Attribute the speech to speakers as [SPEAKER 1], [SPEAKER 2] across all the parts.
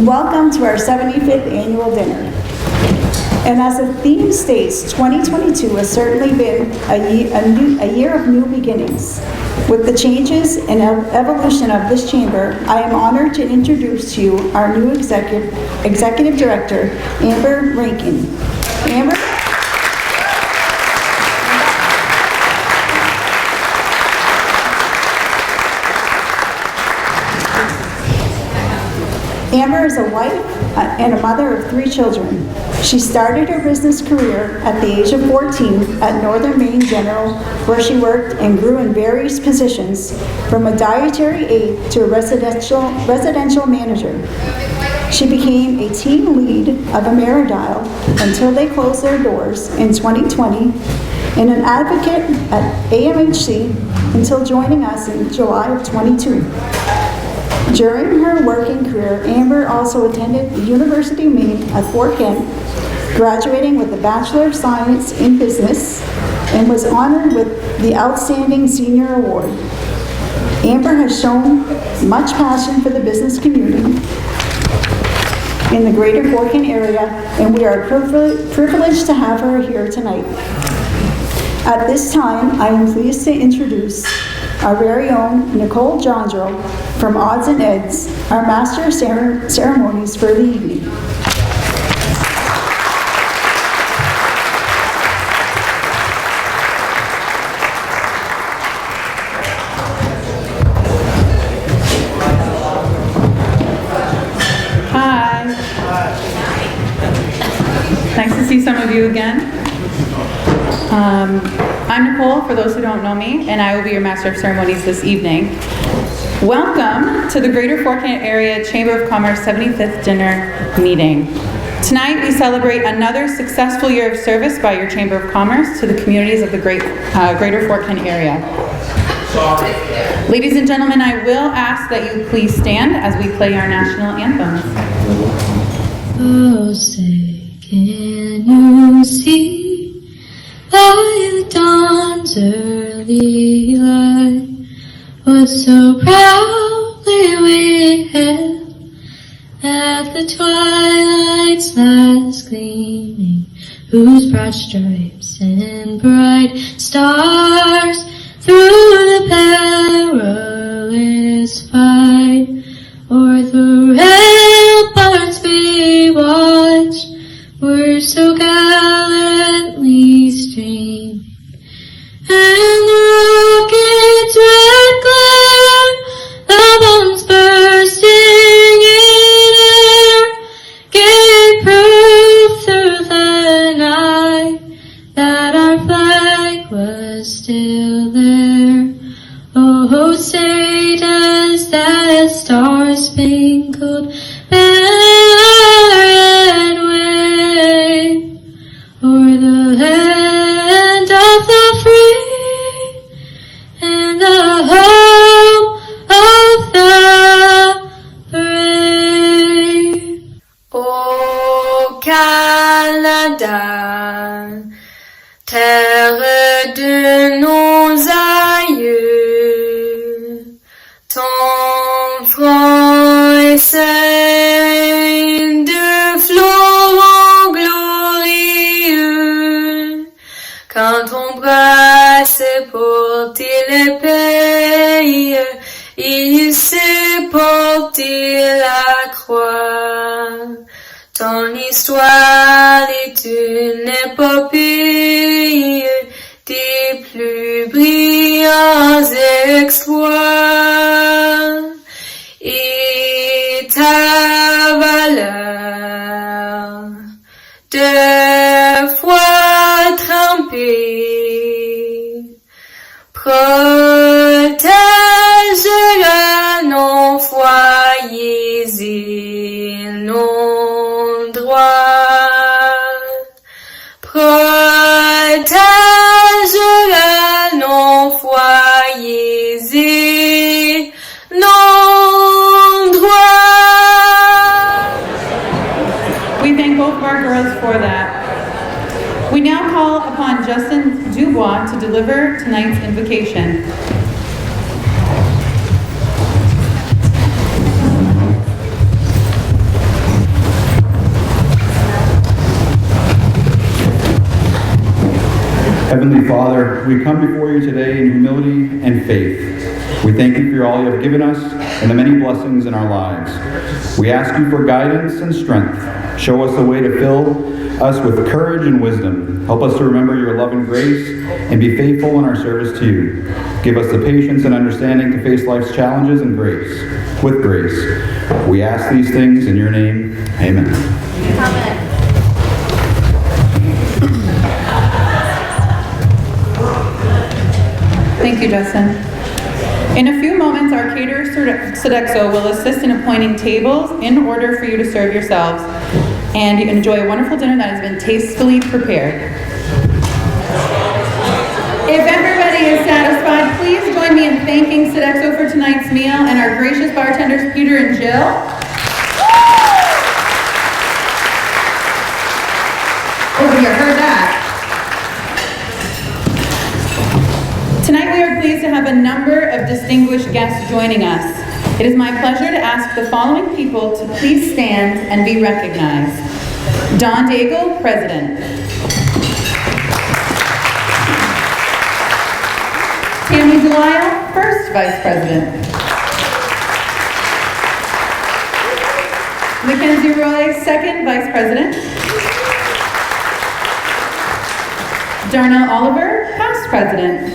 [SPEAKER 1] Welcome to our 75th annual dinner. And as the theme states, 2022 has certainly been a year of new beginnings. With the changes and evolution of this chamber, I am honored to introduce to you our new executive director, Amber Rankin. Amber? Amber is a wife and a mother of 3 children. She started her business career at the age of 14 at Northern Maine General, where she worked and grew in various positions, from a dietary aide to a residential manager. She became a team lead of Ameridial until they closed their doors in 2020, and an advocate at AMHC until joining us in July of 22. During her working career, Amber also attended the University of Maine at Fort Kent, graduating with a Bachelor of Science in Business, and was honored with the Outstanding Senior Award. Amber has shown much passion for the business community in the greater Fort Kent area, and we are privileged to have her here tonight. At this time, I am pleased to introduce our very own Nicole Jondro from Odds and Ends, our Master of Ceremonies for the evening.
[SPEAKER 2] Hi. Nice to see some of you again. I'm Nicole, for those who don't know me, and I will be your Master of Ceremonies this evening. Welcome to the Greater Fort Kent Area Chamber of Commerce 75th Dinner Meeting. Tonight we celebrate another successful year of service by your Chamber of Commerce to the communities of the Greater Fort Kent area. Ladies and gentlemen, I will ask that you please stand as we play our national anthems.
[SPEAKER 3] Oh, say, can you see by the dawn's early light what so proudly we hailed at the twilight's last gleaming, whose broad stripes and bright stars through the perilous fight o'er the ramparts we watched were so gallantly streaming, and the rocket's red glare, the bombs bursting in air, gave proof through the night that our flag was still there. Oh, say does that star-spangled banner wave o'er the land of the free and the home of the brave. Ô Canada, terre de nos aïeux, ton front est ceint de florons glorieux, quand ton bras s'est porté le pays, il s'est porté la croix. Ton histoire est une épopée des plus brillants exploits, et ta valeur de foi trempée protègera nos foyers et nos droits, protègera nos foyers et nos droits.
[SPEAKER 2] We thank both of our girls for that. We now call upon Justin Dubois to deliver tonight's invocation.
[SPEAKER 4] Heavenly Father, we come before you today in humility and faith. We thank you for all you have given us and the many blessings in our lives. We ask you for guidance and strength. Show us the way to fill us with courage and wisdom. Help us to remember your love and grace and be faithful in our service to you. Give us the patience and understanding to face life's challenges and with grace. We ask these things in your name. Amen.
[SPEAKER 3] Amen.
[SPEAKER 2] Thank you, Justin. In a few moments, our caterer, Sodexo, will assist in appointing tables in order for you to serve yourselves and you enjoy a wonderful dinner that has been tastefully prepared. If everybody is satisfied, please join me in thanking Sodexo for tonight's meal and our gracious bartenders, Peter and Jill. Oh, you heard that. Tonight we are pleased to have a number of distinguished guests joining us. It is my pleasure to ask the following people to please stand and be recognized. Don Daigle, President. Tammy Delisle, First Vice President. Mackenzie Roy, Second Vice President. Darnell Oliver, Past President.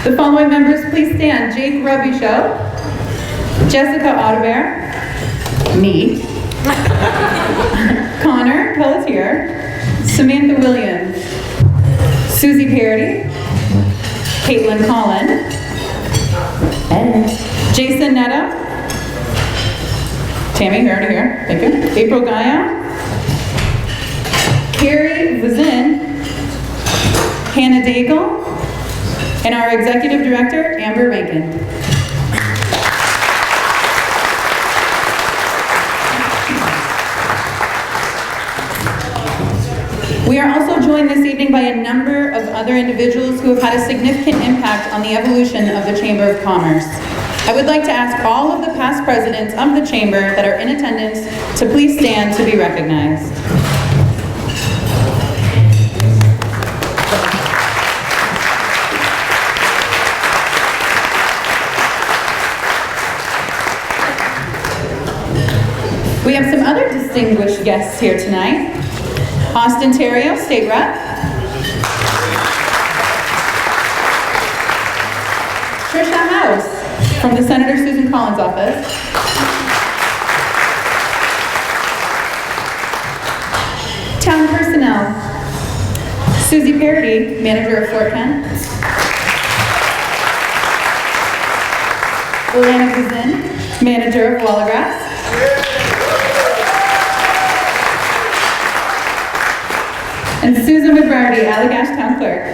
[SPEAKER 2] The following members please stand. Jake Robichaud, Jessica Audebert, me, Connor Pelletier, Samantha Williams, Susie Parody, Caitlin Collin, Jason Neto, Tammy, you're already here, thank you, April Gaia, Carrie Vazin, Hannah Daigle, and our Executive Director, Amber Rankin. We are also joined this evening by a number of other individuals who have had a significant impact on the evolution of the Chamber of Commerce. I would like to ask all of the past presidents of the Chamber that are in attendance to please stand to be recognized. We have some other distinguished guests here tonight. Austin Terrio, State Rep. Trisha House, from the Senator Susan Collins office. Town Personnel. Susie Parody, Manager of Fort Kent. Alana Guzin, Manager of Wallagrass. And Susan McBarty, Allagash Town Clerk.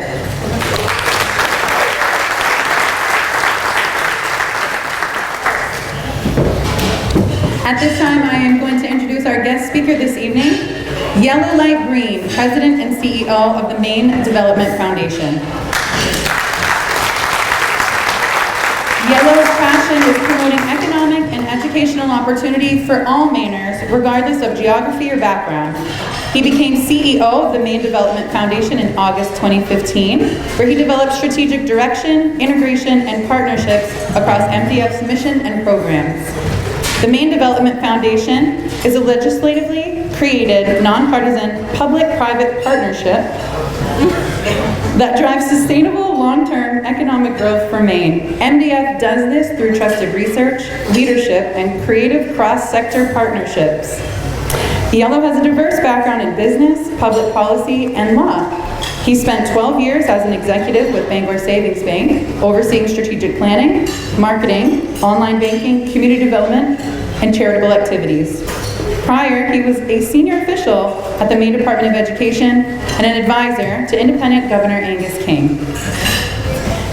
[SPEAKER 2] At this time, I am going to introduce our guest speaker this evening, Yellow Light Green, President and CEO of the Maine Development Foundation. Yellow's passion is promoting economic and educational opportunity for all Mainers, regardless of geography or background. He became CEO of the Maine Development Foundation in August 2015, where he developed strategic direction, integration, and partnerships across MDF's mission and programs. The Maine Development Foundation is a legislatively created, nonpartisan, public-private partnership that drives sustainable, long-term economic growth for Maine. MDF does this through trusted research, leadership, and creative cross-sector partnerships. Yellow has a diverse background in business, public policy, and law. He spent 12 years as an executive with Bangor Savings Bank, overseeing strategic planning, marketing, online banking, community development, and charitable activities. Prior, he was a senior official at the Maine Department of Education and an advisor to independent Governor Angus King.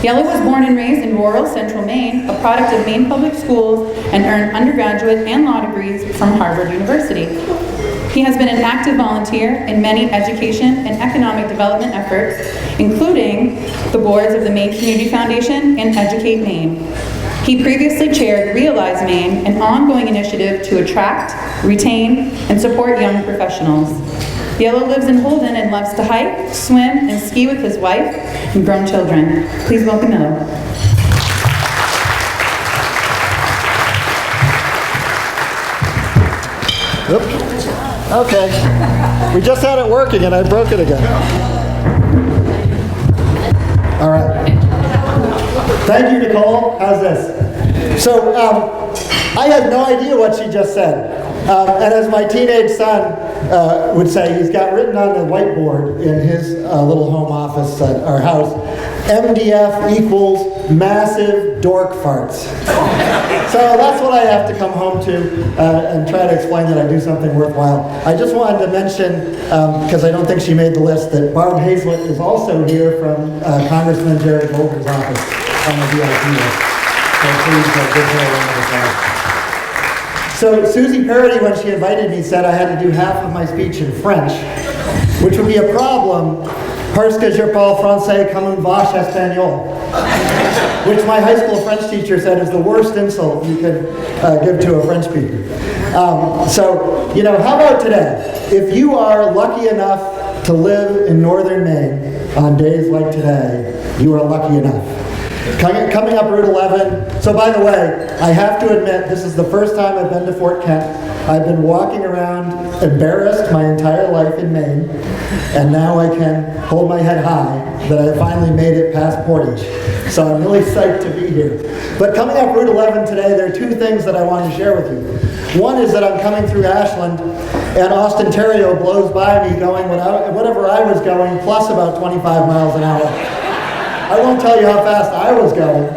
[SPEAKER 2] Yellow was born and raised in rural central Maine, a product of Maine Public Schools, and earned undergraduate and law degrees from Harvard University. He has been an active volunteer in many education and economic development efforts, including the boards of the Maine Community Foundation and Educate Maine. He previously chaired Realize Maine, an ongoing initiative to attract, retain, and support young professionals. Yellow lives in Holden and loves to hike, swim, and ski with his wife and grown children. Please welcome Yellow.
[SPEAKER 5] Oops. Okay. We just had it working and I broke it again. All right. Thank you, Nicole. How's this? So, I had no idea what she just said. And as my teenage son would say, he's got written on the whiteboard in his little home office at our house, MDF equals massive dork farts. So that's what I have to come home to and try to explain that I do something worthwhile. I just wanted to mention, because I don't think she made the list, that Barb Hazlett is also here from Congressman Jared Golden's office on the VIP list. So please give her a round of applause. So Susie Parody, when she invited me, said I had to do half of my speech in French, which would be a problem, parce que je parle français comme une vache espagnole, which my high school French teacher said is the worst insult you could give to a French speaker. So, you know, how about today? If you are lucky enough to live in northern Maine on days like today, you are lucky enough. Coming up Route 11. So by the way, I have to admit, this is the first time I've been to Fort Kent. I've been walking around embarrassed my entire life in Maine, and now I can hold my head high that I finally made it past Portage. So I'm really psyched to be here. But coming up Route 11 today, there are two things that I want to share with you. One is that I'm coming through Ashland, and Austin, Ontario blows by me going whatever I was going, plus about 25 miles an hour. I won't tell you how fast I was going.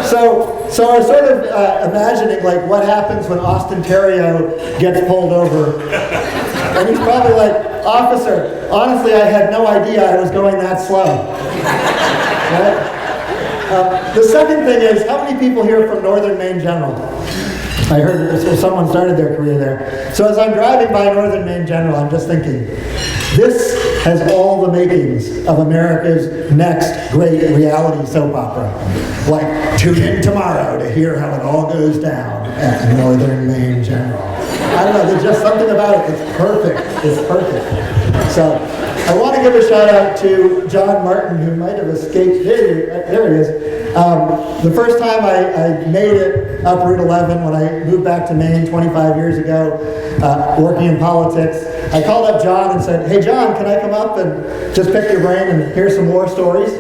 [SPEAKER 5] So I was sort of imagining like what happens when Austin, Ontario gets pulled over. And he's probably like, officer, honestly, I had no idea I was going that slow. Right? The second thing is, how many people here from Northern Maine General? I heard someone started their career there. So as I'm driving by Northern Maine General, I'm just thinking, this has all the makings of America's next great reality soap opera. Like, tune in tomorrow to hear how it all goes down at Northern Maine General. I don't know, there's just something about it. It's perfect. It's perfect. So I want to give a shout out to John Martin, who might have escaped. There he is. The first time I made it up Route 11 when I moved back to Maine 25 years ago, working in politics, I called up John and said, hey John, can I come up and just pick your brain and hear some war stories?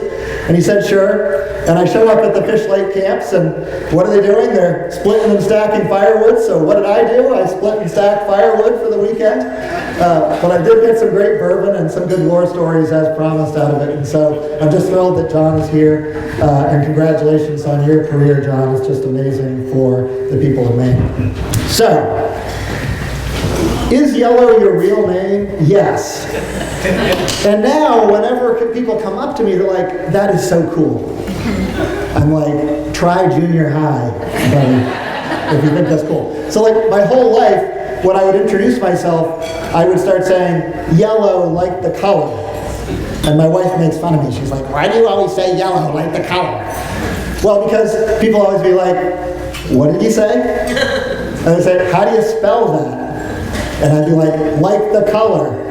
[SPEAKER 5] And he said, sure. And I show up at the Fish Lake camps, and what are they doing? They're splitting and stacking firewood. So what did I do? I split and stacked firewood for the weekend. But I did get some great bourbon and some good war stories as promised out of it. And so I'm just thrilled that John is here. And congratulations on your career, John. It's just amazing for the people of Maine. So, is Yellow your real name? Yes. And now, whenever people come up to me, they're like, that is so cool. I'm like, try junior high, buddy, if you think that's cool. So like my whole life, when I would introduce myself, I would start saying, yellow like the color. And my wife makes fun of me. She's like, why do you always say yellow like the color? Well, because people always be like, what did you say? And I say, how do you spell that? And I'd be like the color.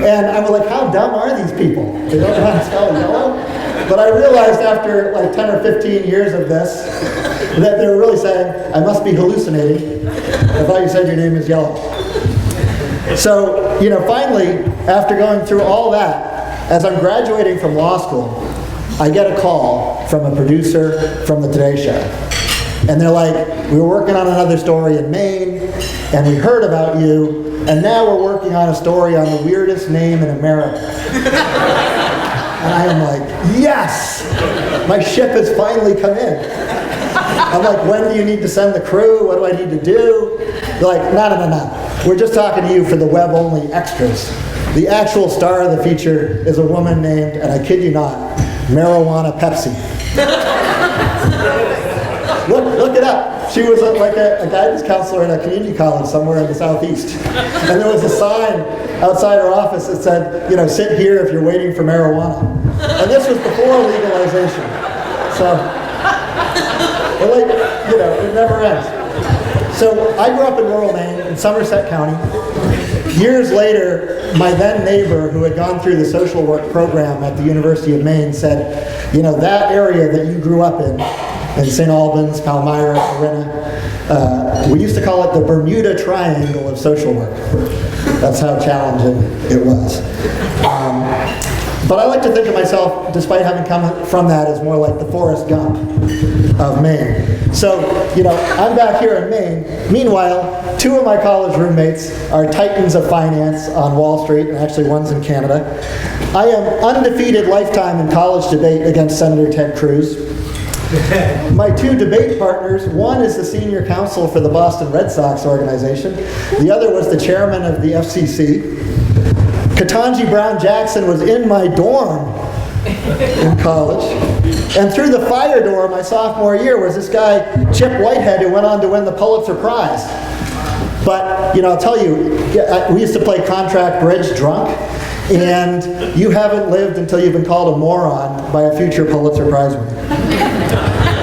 [SPEAKER 5] And I was like, how dumb are these people? They don't know how to spell yellow? But I realized after like 10 or 15 years of this, that they were really saying, I must be hallucinating. I thought you said your name is Yellow. So, you know, finally, after going through all that, as I'm graduating from law school, I get a call from a producer from the Today Show. And they're like, we were working on another story in Maine, and we heard about you, and now we're working on a story on the weirdest name in America. And I am like, yes! My ship has finally come in. I'm like, when do you need to send the crew? What do I need to do? They're like, no. We're just talking to you for the web-only extras. The actual star of the feature is a woman named, and I kid you not, Marijuana Pepsi. Look it up. She was like a guidance counselor in a community college somewhere in the southeast. And there was a sign outside her office that said, you know, sit here if you're waiting for marijuana. And this was before legalization. So It never ends. So I grew up in rural Maine, in Somerset County. Years later, my then neighbor, who had gone through the social work program at the University of Maine, said, that area that you grew up in St. Albans, Palmyra, Corinna, we used to call it the Bermuda Triangle of social work. That's how challenging it was. But I like to think of myself, despite having come from that, as more like the Forrest Gump of Maine. So, I'm back here in Maine. Meanwhile, two of my college roommates are titans of finance on Wall Street, and actually one's in Canada. I am undefeated lifetime in college debate against Senator Ted Cruz. My two debate partners, one is the senior counsel for the Boston Red Sox organization. The other was the chairman of the FCC. Ketanji Brown Jackson was in my dorm in college. And through the fire door my sophomore year was this guy, Chip Whitehead, who went on to win the Pulitzer Prize. But, I'll tell you, we used to play contract bridge drunk, and you haven't lived until you've been called a moron by a future Pulitzer Prize winner.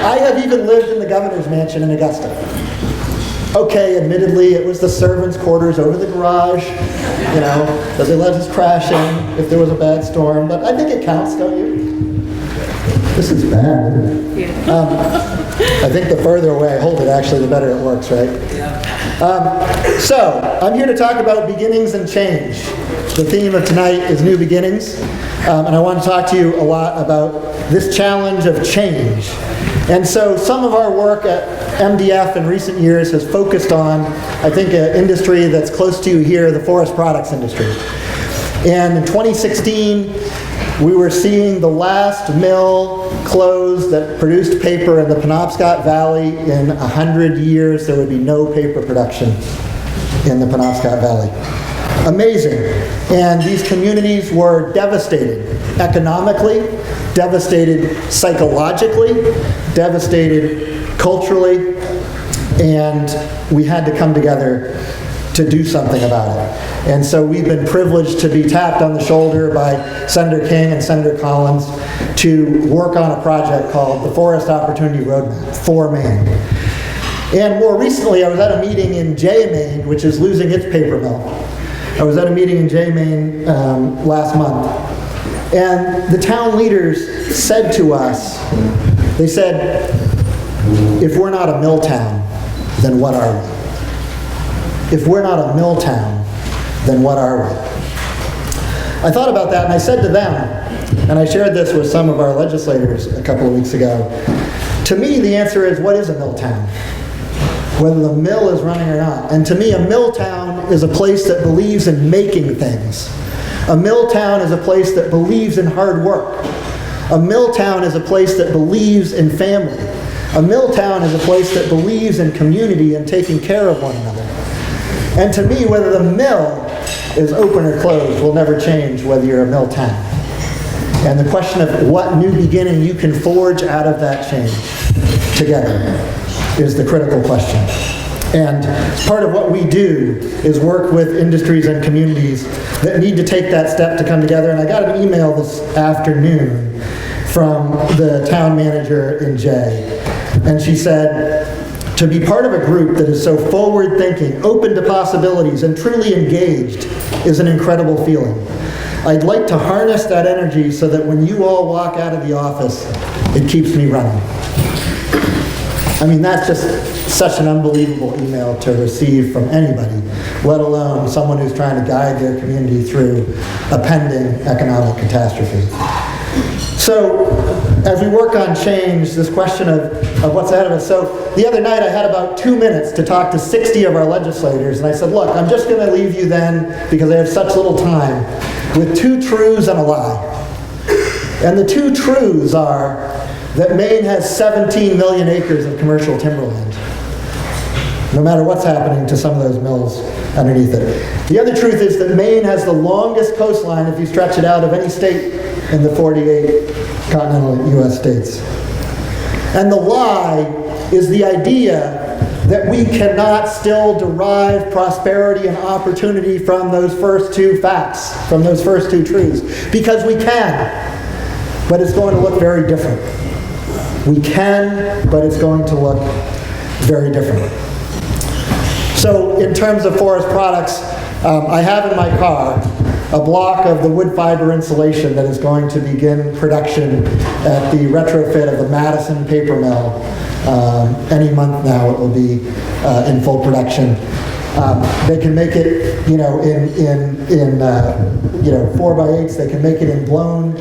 [SPEAKER 5] I have even lived in the governor's mansion in Augusta. Okay, admittedly, it was the servants' quarters over the garage, that they let us crash in if there was a bad storm, but I think it counts, don't you? This is bad, isn't it? Yeah. I think the further away I hold it, actually, the better it works, right? So, I'm here to talk about beginnings and change. The theme of tonight is new beginnings, and I want to talk to you a lot about this challenge of change. And so some of our work at MDF in recent years has focused on, I think, an industry that's close to you here, the forest products industry. And in 2016, we were seeing the last mill close that produced paper in the Penobscot Valley. In 100 years, there would be no paper production in the Penobscot Valley. Amazing. And these communities were devastated economically, devastated psychologically, devastated culturally, and we had to come together to do something about it. And so we've been privileged to be tapped on the shoulder by Senator King and Senator Collins to work on a project called the Forest Opportunity Roadmap for Maine. And more recently, I was at a meeting in Jay, Maine, which is losing its paper mill. I was at a meeting in Jay, Maine last month. And the town leaders said to us, they said, if we're not a mill town, then what are we? If we're not a mill town, then what are we? I thought about that and I said to them, and I shared this with some of our legislators a couple of weeks ago, to me the answer is, what is a mill town? Whether the mill is running or not. And to me, a mill town is a place that believes in making things. A mill town is a place that believes in hard work. A mill town is a place that believes in family. A mill town is a place that believes in community and taking care of one another. And to me, whether the mill is open or closed will never change whether you're a mill town. And the question of what new beginning you can forge out of that change together is the critical question. And part of what we do is work with industries and communities that need to take that step to come together. And I got an email this afternoon from the town manager in Jay. And she said, to be part of a group that is so forward-thinking, open to possibilities, and truly engaged is an incredible feeling. I'd like to harness that energy so that when you all walk out of the office, it keeps me running. I mean, that's just such an unbelievable email to receive from anybody, let alone someone who's trying to guide their community through a pending economic catastrophe. So, as we work on change, this question of what's ahead of us. So, the other night I had about 2 minutes to talk to 60 of our legislators, and I said, look, I'm just going to leave you then, because I have such little time, with 2 truths and a lie. And the 2 truths are that Maine has 17 million acres of commercial timberland, no matter what's happening to some of those mills underneath it. The other truth is that Maine has the longest coastline, if you stretch it out, of any state in the 48 continental U.S. states. And the lie is the idea that we cannot still derive prosperity and opportunity from those first 2 facts, from those first 2 truths, because we can, but it's going to look very different. We can, but it's going to look very different. So in terms of forest products, I have in my car a block of the wood fiber insulation that is going to begin production at the retrofit of the Madison paper mill. Any month now it will be in full production. They can make it, in 4x8s. They can make it in blown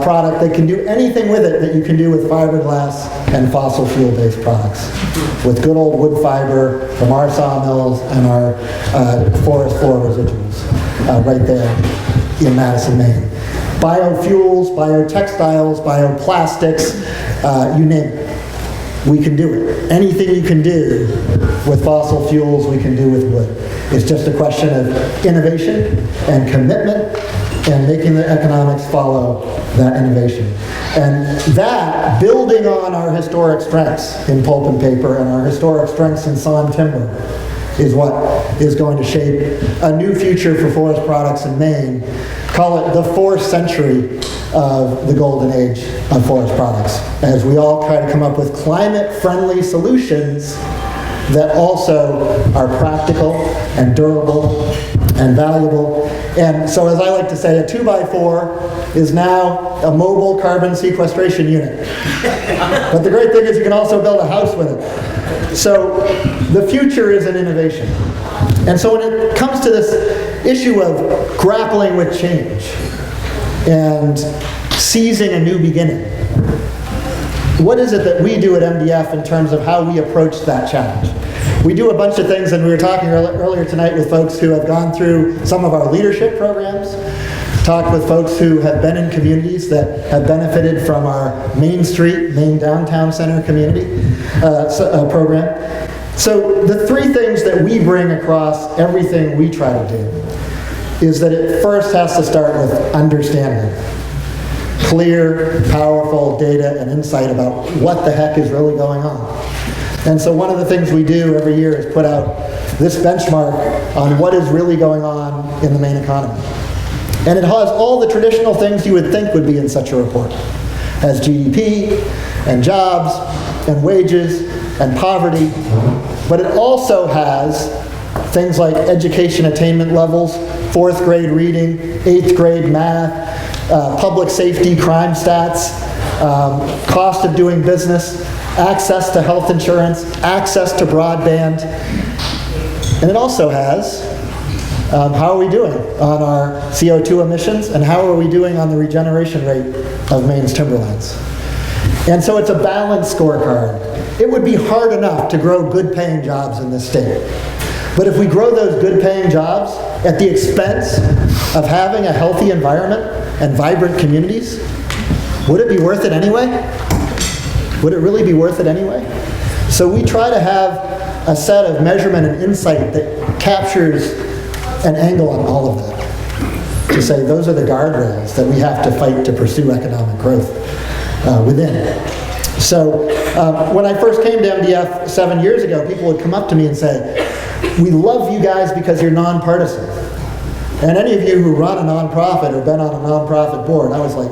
[SPEAKER 5] product. They can do anything with it that you can do with fiberglass and fossil fuel-based products. With good old wood fiber from our sawmills and our forest floor residuals right there in Madison, Maine. Biofuels, biotextiles, bioplastics, you name it. We can do it. Anything you can do with fossil fuels, we can do with wood. It's just a question of innovation and commitment and making the economics follow that innovation. And that, building on our historic strengths in pulp and paper and our historic strengths in sawn timber, is what is going to shape a new future for forest products in Maine. Call it the fourth century of the golden age of forest products, as we all try to come up with climate-friendly solutions that also are practical and durable and valuable. And so, as I like to say, a 2x4 is now a mobile carbon sequestration unit. But the great thing is you can also build a house with it. So the future is in innovation. And so when it comes to this issue of grappling with change and seizing a new beginning, what is it that we do at MDF in terms of how we approach that challenge? We do a bunch of things, and we were talking earlier tonight with folks who have gone through some of our leadership programs, talked with folks who have been in communities that have benefited from our Main Street, Main Downtown Center community program. So the three things that we bring across everything we try to do is that it first has to start with understanding. Clear, powerful data and insight about what the heck is really going on. And so one of the things we do every year is put out this benchmark on what is really going on in the Maine economy. And it has all the traditional things you would think would be in such a report. It has GDP and jobs and wages and poverty, but it also has things like education attainment levels, 4th grade reading, 8th grade math, public safety crime stats, cost of doing business, access to health insurance, access to broadband. And it also has how are we doing on our CO2 emissions, and how are we doing on the regeneration rate of Maine's timberlands. And so it's a balanced scorecard. It would be hard enough to grow good paying jobs in this state. But if we grow those good paying jobs at the expense of having a healthy environment and vibrant communities, would it be worth it anyway? Would it really be worth it anyway? So we try to have a set of measurement and insight that captures an angle on all of that. To say those are the guardrails that we have to fight to pursue economic growth within. So when I first came to MDF 7 years ago, people would come up to me and say, "We love you guys because you're nonpartisan." And any of you who run a nonprofit or been on a nonprofit board, I was like,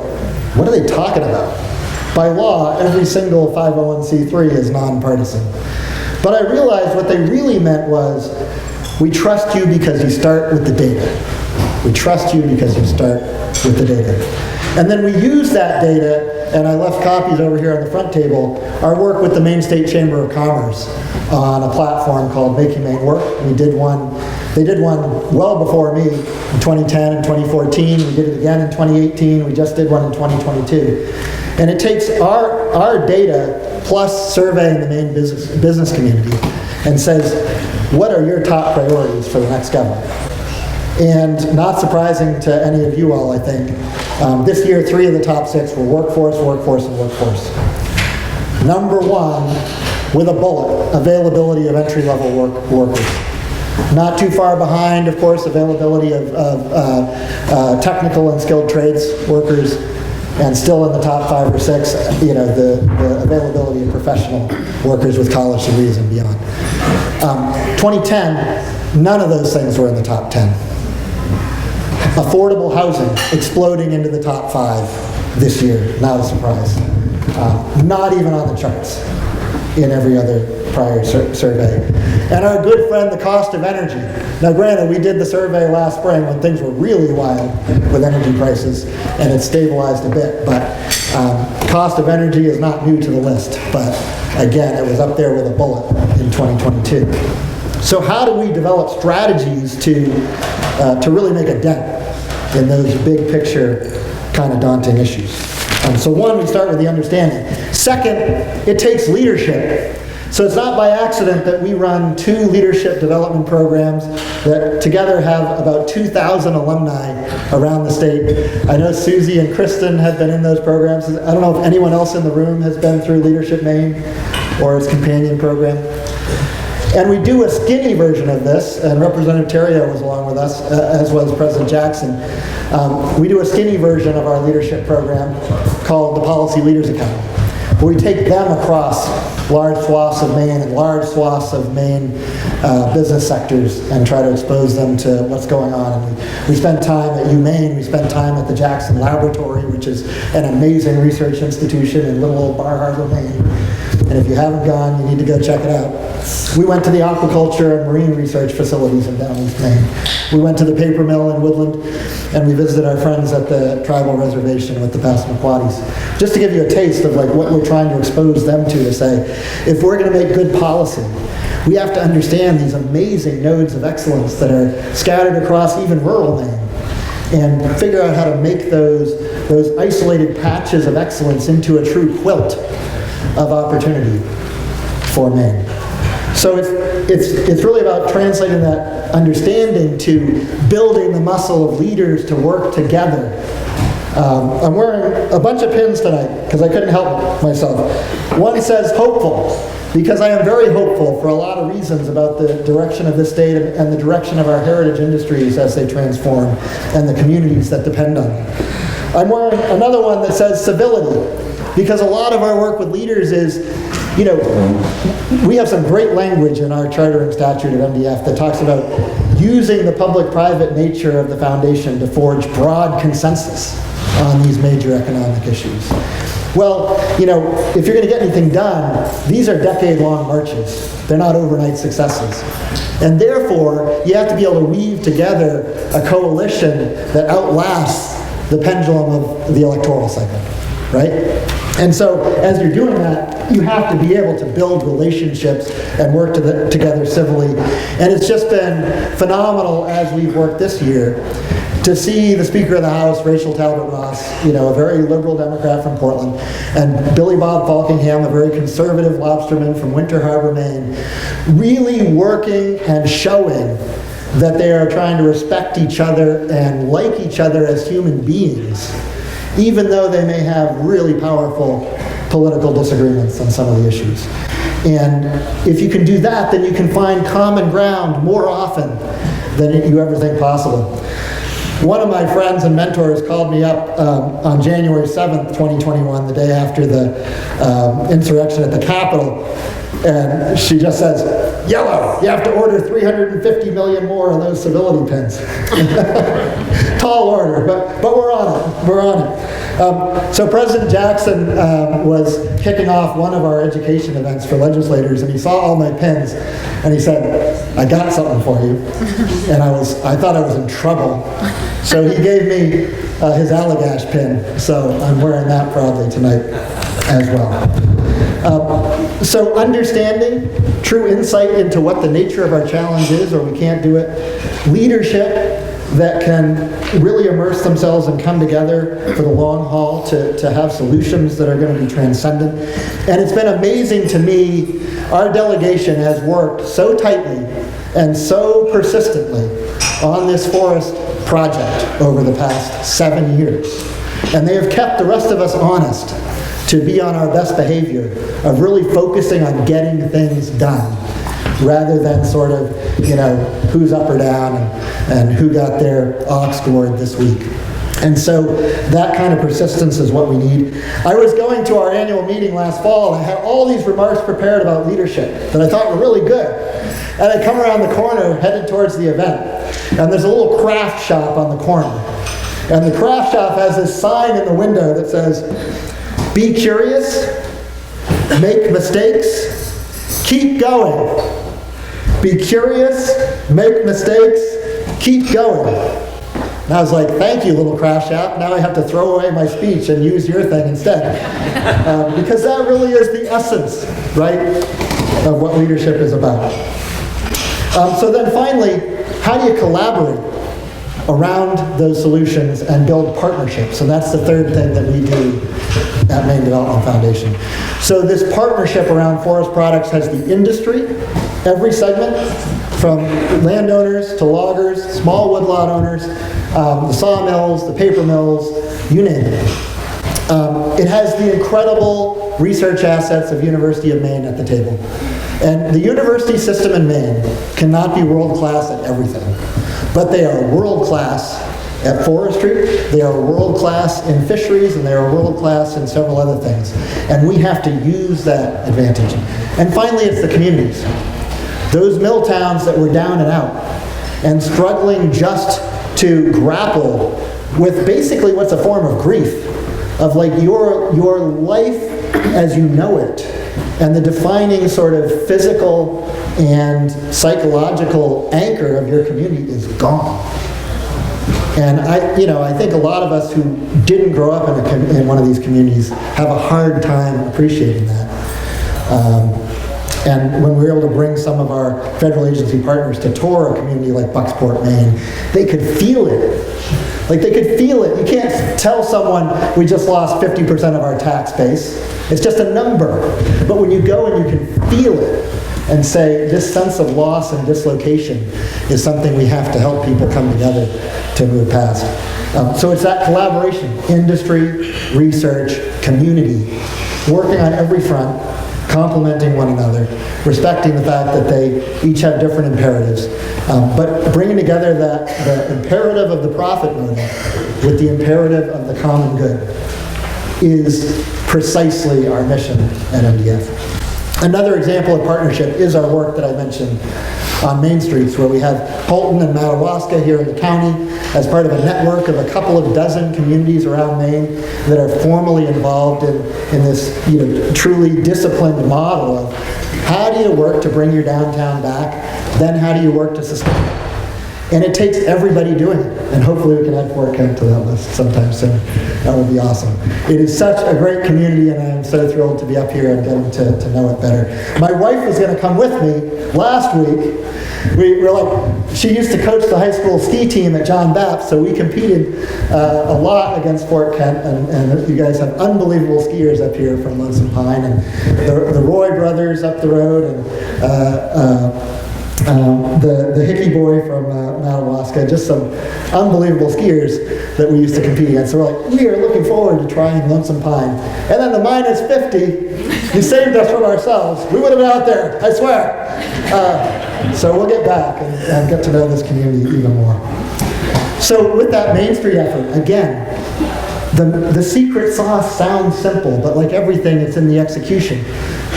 [SPEAKER 5] what are they talking about? By law, every single 501c3 is nonpartisan. But I realized what they really meant was, we trust you because you start with the data. We trust you because you start with the data. And then we use that data, and I left copies over here on the front table, our work with the Maine State Chamber of Commerce on a platform called Making Maine Work. They did one well before me in 2010 and 2014. We did it again in 2018. We just did one in 2022. And it takes our data plus surveying the Maine business community and says, what are your top priorities for the next government? And not surprising to any of you all, I think, this year 3 of the top 6 were workforce, workforce, and workforce. Number 1, with a bullet, availability of entry-level workers. Not too far behind, of course, availability of technical and skilled trades workers, and still in the top 5 or 6, the availability of professional workers with college degrees and beyond. 2010, none of those things were in the top 10. Affordable housing exploding into the top 5 this year, not a surprise. Not even on the charts in every other prior survey. And our good friend, the cost of energy. Now granted, we did the survey last spring when things were really wild with energy prices, and it stabilized a bit, but cost of energy is not new to the list, but again, it was up there with a bullet in 2022. So how do we develop strategies to really make a dent in those big picture kind of daunting issues? So one, we start with the understanding. Second, it takes leadership. So it's not by accident that we run 2 leadership development programs that together have about 2,000 alumni around the state. I know Susie and Kristen have been in those programs. I don't know if anyone else in the room has been through Leadership Maine or its companion program. And we do a skinny version of this, and Representative Theriault was along with us, as was President Jackson. We do a skinny version of our leadership program called the Policy Leaders Academy, where we take them across large swaths of Maine and large swaths of Maine business sectors and try to expose them to what's going on. And we spend time at UMaine, we spend time at the Jackson Laboratory, which is an amazing research institution in little old Bar Harbor, Maine. And if you haven't gone, you need to go check it out. We went to the aquaculture and marine research facilities in down East Maine. We went to the paper mill in Woodland, and we visited our friends at the tribal reservation with the Passamaquoddies. Just to give you a taste of like what we're trying to expose them to say, if we're going to make good policy, we have to understand these amazing nodes of excellence that are scattered across even rural Maine, and figure out how to make those isolated patches of excellence into a true quilt of opportunity for Maine. So it's really about translating that understanding to building the muscle of leaders to work together. I'm wearing a bunch of pins tonight because I couldn't help myself. One says hopeful, because I am very hopeful for a lot of reasons about the direction of this state and the direction of our heritage industries as they transform and the communities that depend on them. I'm wearing another one that says civility, because a lot of our work with leaders is, we have some great language in our charter and statute of MDF that talks about using the public-private nature of the foundation to forge broad consensus on these major economic issues. Well, if you're going to get anything done, these are decade-long marches. They're not overnight successes. And therefore, you have to be able to weave together a coalition that outlasts the pendulum of the electoral cycle, right? And so, as you're doing that, you have to be able to build relationships and work together civilly. And it's just been phenomenal as we've worked this year to see the Speaker of the House, Rachel Talbot Ross, a very liberal Democrat from Portland, and Billy Bob Falkingham, a very conservative lobsterman from Winter Harbor, Maine, really working and showing that they are trying to respect each other and like each other as human beings, even though they may have really powerful political disagreements on some of the issues. And if you can do that, then you can find common ground more often than you ever think possible. One of my friends and mentors called me up on January 7th, 2021, the day after the insurrection at the Capitol, and she just says, "Yellow, you have to order 350 million more of those civility pins." Tall order, but we're on it. We're on it. So President Jackson was kicking off one of our education events for legislators, and he saw all my pins, and he said, "I got something for you." And I thought I was in trouble. So he gave me his Allagash pin, so I'm wearing that proudly tonight as well. So understanding, true insight into what the nature of our challenge is, or we can't do it, leadership that can really immerse themselves and come together for the long haul to have solutions that are going to be transcendent. And it's been amazing to me, our delegation has worked so tightly and so persistently on this forest project over the past 7 years. And they have kept the rest of us honest to be on our best behavior of really focusing on getting things done rather than sort of, who's up or down and who got their ox gored this week. And so that kind of persistence is what we need. I was going to our annual meeting last fall, and I had all these remarks prepared about leadership that I thought were really good. And I come around the corner, headed towards the event, and there's a little craft shop on the corner. And the craft shop has this sign in the window that says, Be curious, make mistakes, keep going. Be curious, make mistakes, keep going. And I was like, thank you, little Crash App. Now I have to throw away my speech and use your thing instead. Because that really is the essence, right, of what leadership is about. So then finally, how do you collaborate around those solutions and build partnerships? So that's the third thing that we do at Maine Development Foundation. So this partnership around forest products has the industry, every segment, from landowners to loggers, small woodlot owners, the sawmills, the paper mills, you name it. It has the incredible research assets of University of Maine at the table. And the university system in Maine cannot be world-class at everything, but they are world-class at forestry, they are world-class in fisheries, and they are world-class in several other things. And we have to use that advantage. And finally, it's the communities. Those mill towns that were down and out and struggling just to grapple with basically what's a form of grief, of like your life as you know it, and the defining sort of physical and psychological anchor of your community is gone. And I think a lot of us who didn't grow up in one of these communities have a hard time appreciating that. And when we were able to bring some of our federal agency partners to tour a community like Bucksport, Maine, they could feel it. Like they could feel it. You can't tell someone we just lost 50% of our tax base. It's just a number. But when you go and you can feel it and say this sense of loss and dislocation is something we have to help people come together to move past. So it's that collaboration, industry, research, community, working on every front, complementing one another, respecting the fact that they each have different imperatives, but bringing together the imperative of the profit motive with the imperative of the common good is precisely our mission at MDF. Another example of partnership is our work that I mentioned on Main Streets, where we have Holton and Madawaska here in the county as part of a network of a couple of dozen communities around Maine that are formally involved in this truly disciplined model of how do you work to bring your downtown back, then how do you work to sustain it. And it takes everybody doing it. And hopefully we can add Fort Kent to that list sometime soon. That would be awesome. It is such a great community, and I am so thrilled to be up here and getting to know it better. My wife was going to come with me last week. We were like, she used to coach the high school ski team at John Bapp, so we competed a lot against Fort Kent, and you guys have unbelievable skiers up here from Lonesome Pine, and the Roy brothers up the road, and the Hickey boy from Madawaska, just some unbelievable skiers that we used to compete against. So we're like, we are looking forward to trying Lonesome Pine. And then the minus 50, you saved us from ourselves. We would have been out there, I swear. So we'll get back and get to know this community even more. So with that Main Street effort, again, the secret sauce sounds simple, but like everything, it's in the execution.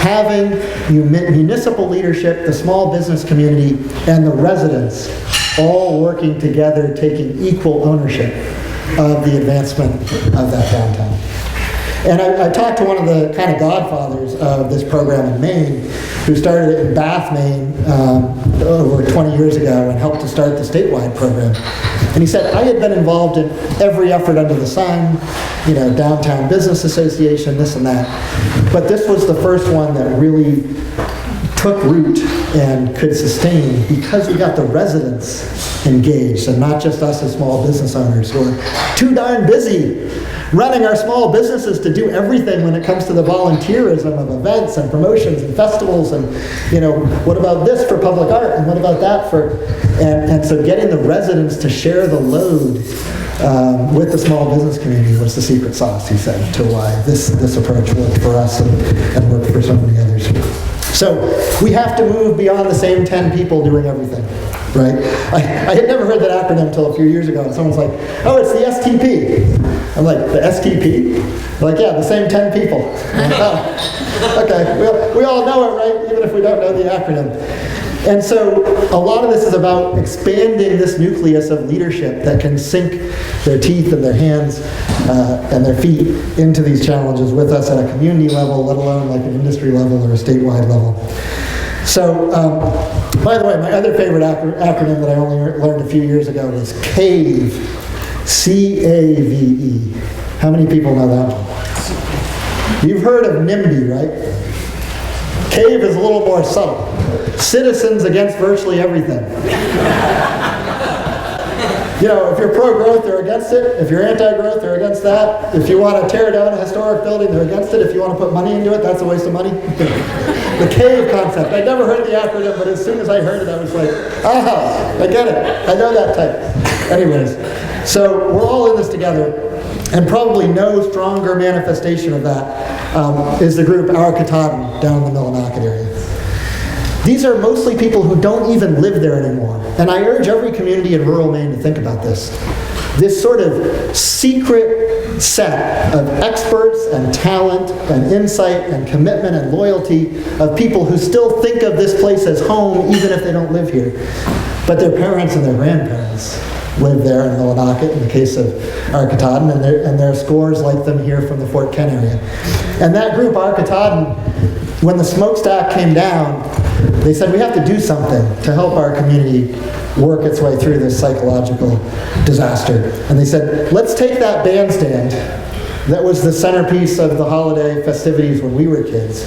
[SPEAKER 5] Having municipal leadership, the small business community, and the residents all working together, taking equal ownership of the advancement of that downtown. And I talked to one of the kind of godfathers of this program in Maine, who started it in Bath, Maine, over 20 years ago and helped to start the statewide program. And he said, I had been involved in every effort under the sun, Downtown Business Association, this and that. But this was the first one that really took root and could sustain because we got the residents engaged and not just us as small business owners who are too darn busy running our small businesses to do everything when it comes to the volunteerism of events and promotions and festivals and, what about this for public art and what about that for, and so getting the residents to share the load with the small business community was the secret sauce, he said, to why this approach worked for us and worked for so many others. So we have to move beyond the same 10 people doing everything, right? I had never heard that acronym until a few years ago, and someone's like, oh, it's the STP. I'm like, the STP? They're like, yeah, the same 10 people. I'm like, oh, okay, we all know it, right? Even if we don't know the acronym. And so a lot of this is about expanding this nucleus of leadership that can sink their teeth and their hands and their feet into these challenges with us at a community level, let alone like an industry level or a statewide level. So, by the way, my other favorite acronym that I only learned a few years ago is CAVE, C-A-V-E. How many people know that one? You've heard of NIMBY, right? CAVE is a little more subtle. Citizens against virtually everything. You know, if you're pro-growth, they're against it. If you're anti-growth, they're against that. If you want to tear down a historic building, they're against it. If you want to put money into it, that's a waste of money. The CAVE concept. I'd never heard the acronym, but as soon as I heard it, I was like, aha, I get it. I know that type. Anyways, so we're all in this together. And probably no stronger manifestation of that is the group Our Katahdin down in the Millinocket area. These are mostly people who don't even live there anymore. And I urge every community in rural Maine to think about this. This sort of secret set of experts and talent and insight and commitment and loyalty of people who still think of this place as home even if they don't live here. But their parents and their grandparents live there in Millinocket, in the case of Our Katahdin, and there are scores like them here from the Fort Kent area. And that group, Our Katahdin, when the smokestack came down, they said, we have to do something to help our community work its way through this psychological disaster. And they said, let's take that bandstand that was the centerpiece of the holiday festivities when we were kids,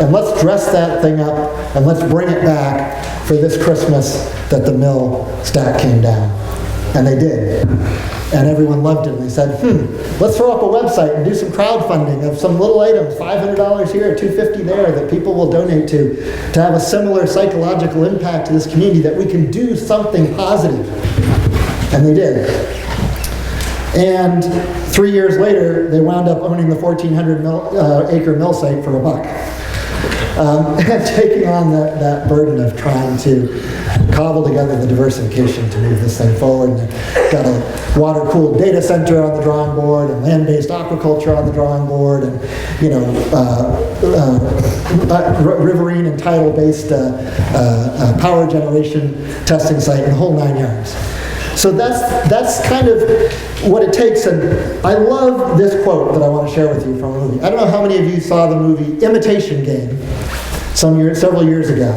[SPEAKER 5] and let's dress that thing up, and let's bring it back for this Christmas that the mill stack came down. And they did. And everyone loved it. And they said, let's throw up a website and do some crowdfunding of some little items, $500 here, $250 there, that people will donate to have a similar psychological impact to this community, that we can do something positive. And they did. And 3 years later, they wound up owning the 1,400-acre mill site for $1. And taking on that burden of trying to cobble together the diversification to move this thing forward. And got a water-cooled data center on the drawing board, and land-based aquaculture on the drawing board, and riverine and tidal-based power generation testing site, and the whole 9 yards. So that's kind of what it takes. And I love this quote that I want to share with you from a movie. I don't know how many of you saw the movie Imitation Game several years ago.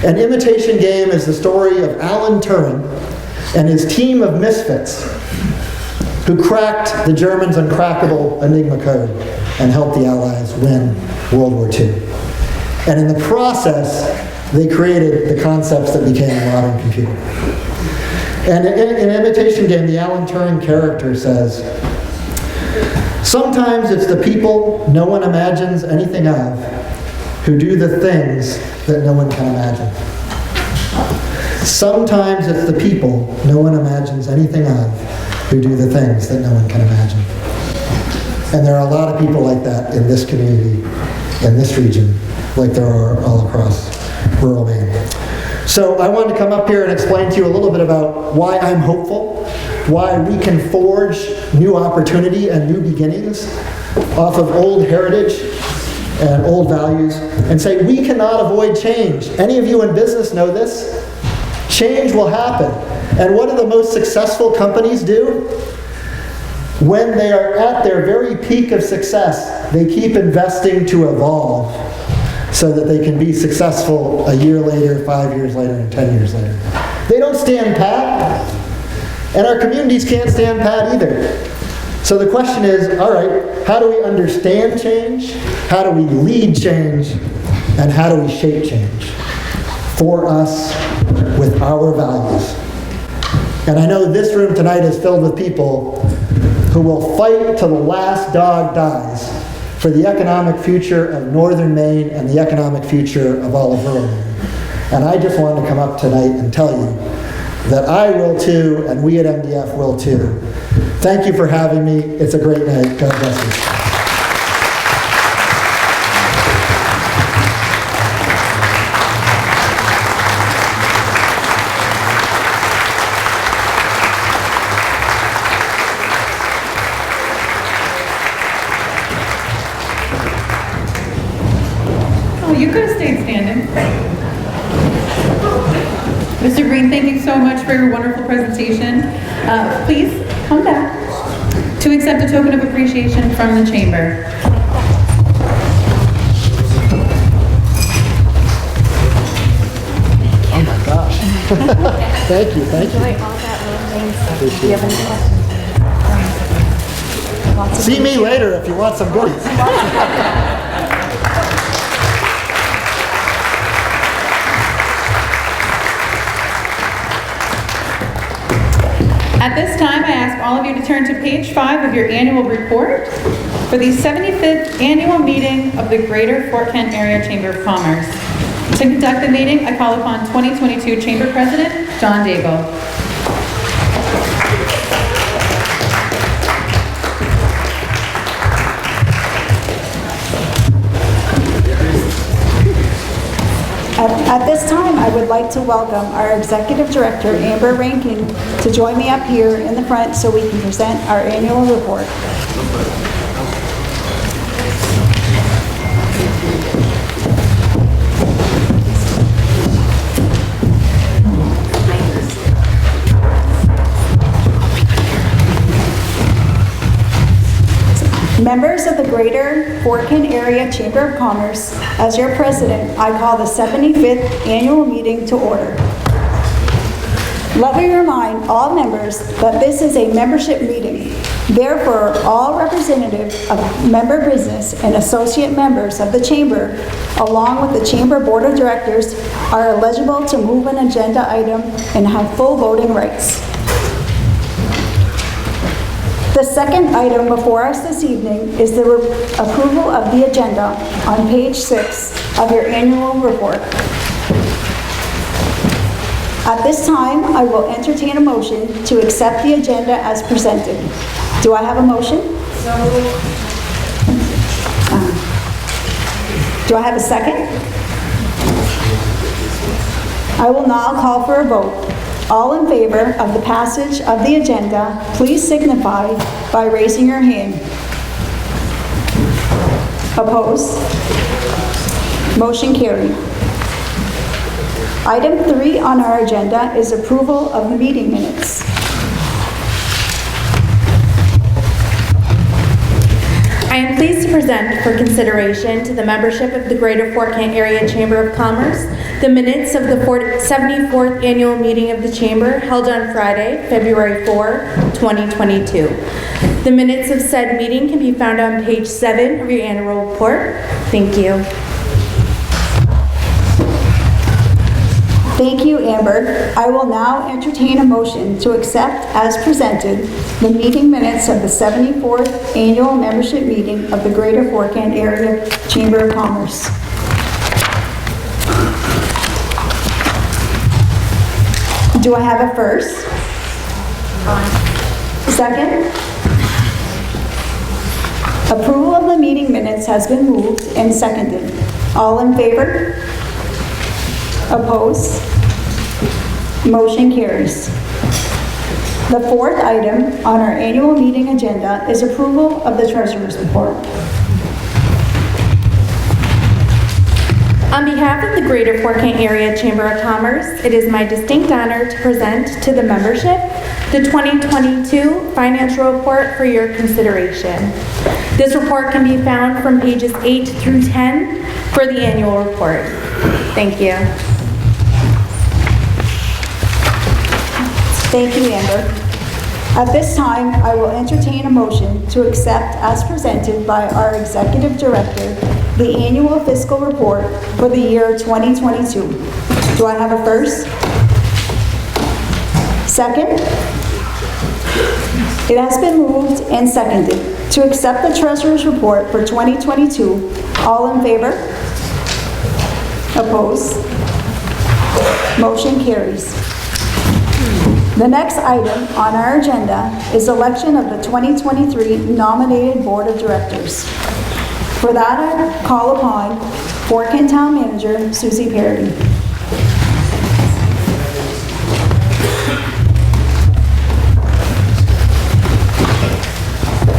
[SPEAKER 5] And Imitation Game is the story of Alan Turing and his team of misfits who cracked the Germans' uncrackable Enigma code and helped the Allies win World War II. And in the process, they created the concepts that became the modern computer. And in Imitation Game, the Alan Turing character says, sometimes it's the people no one imagines anything of who do the things that no one can imagine. Sometimes it's the people no one imagines anything of who do the things that no one can imagine. And there are a lot of people like that in this community, in this region, like there are all across rural Maine. So I wanted to come up here and explain to you a little bit about why I'm hopeful, why we can forge new opportunity and new beginnings off of old heritage and old values, and say we cannot avoid change. Any of you in business know this. Change will happen. And what do the most successful companies do? When they are at their very peak of success, they keep investing to evolve so that they can be successful a year later, 5 years later, and 10 years later. They don't stand pat. And our communities can't stand pat either. So the question is, all right, how do we understand change? How do we lead change? And how do we shape change for us with our values? And I know this room tonight is filled with people who will fight till the last dog dies for the economic future of northern Maine and the economic future of all of rural Maine. And I just wanted to come up tonight and tell you that I will too, and we at MDF will too. Thank you for having me. It's a great night. God bless you.
[SPEAKER 2] Oh, you could have stayed standing. Mr. Green, thank you so much for your wonderful presentation. Please come back to accept a token of appreciation from the chamber.
[SPEAKER 5] Oh my gosh. Thank you, thank you. See me later if you want some goodies.
[SPEAKER 2] At this time, I ask all of you to turn to page 5 of your annual report for the 75th annual meeting of the Greater Fort Kent Area Chamber of Commerce. To conduct the meeting, I call upon 2022 Chamber President, John Daigle.
[SPEAKER 1] At this time, I would like to welcome our Executive Director, Amber Rankin, to join me up here in the front so we can present our annual report. Members of the Greater Fort Kent Area Chamber of Commerce, as your president, I call the 75th annual meeting to order. Let me remind all members that this is a membership meeting. Therefore, all representatives of member business and associate members of the chamber, along with the chamber board of directors, are eligible to move an agenda item and have full voting rights. The second item before us this evening is the approval of the agenda on page 6 of your annual report. At this time, I will entertain a motion to accept the agenda as presented. Do I have a motion? Do I have a second? I will now call for a vote. All in favor of the passage of the agenda, please signify by raising your hand. Opposed? Motion carried. Item 3 on our agenda is approval of the meeting minutes.
[SPEAKER 6] I am pleased to present for consideration to the membership of the Greater Fort Kent Area Chamber of Commerce the minutes of the 74th annual meeting of the Chamber held on Friday, February 4, 2022. The minutes of said meeting can be found on page 7 of your annual report. Thank you.
[SPEAKER 1] Thank you, Amber. I will now entertain a motion to accept as presented the meeting minutes of the 74th annual membership meeting of the Greater Fort Kent Area Chamber of Commerce. Do I have a first? Second? Approval of the meeting minutes has been moved and seconded. All in favor? Opposed? Motion carries. The fourth item on our annual meeting agenda is approval of the treasurer's report.
[SPEAKER 6] On behalf of the Greater Fort Kent Area Chamber of Commerce, it is my distinct honor to present to the membership the 2022 financial report for your consideration. This report can be found from pages 8 through 10 for the annual report. Thank you.
[SPEAKER 1] Thank you, Amber. At this time, I will entertain a motion to accept as presented by our Executive Director the annual fiscal report for the year 2022. Do I have a first? Second? It has been moved and seconded to accept the Treasurer's report for 2022. All in favor? Opposed? Motion carries. The next item on our agenda is election of the 2023 nominated Board of Directors. For that, I call upon Fort Kent Town Manager Susie Parody.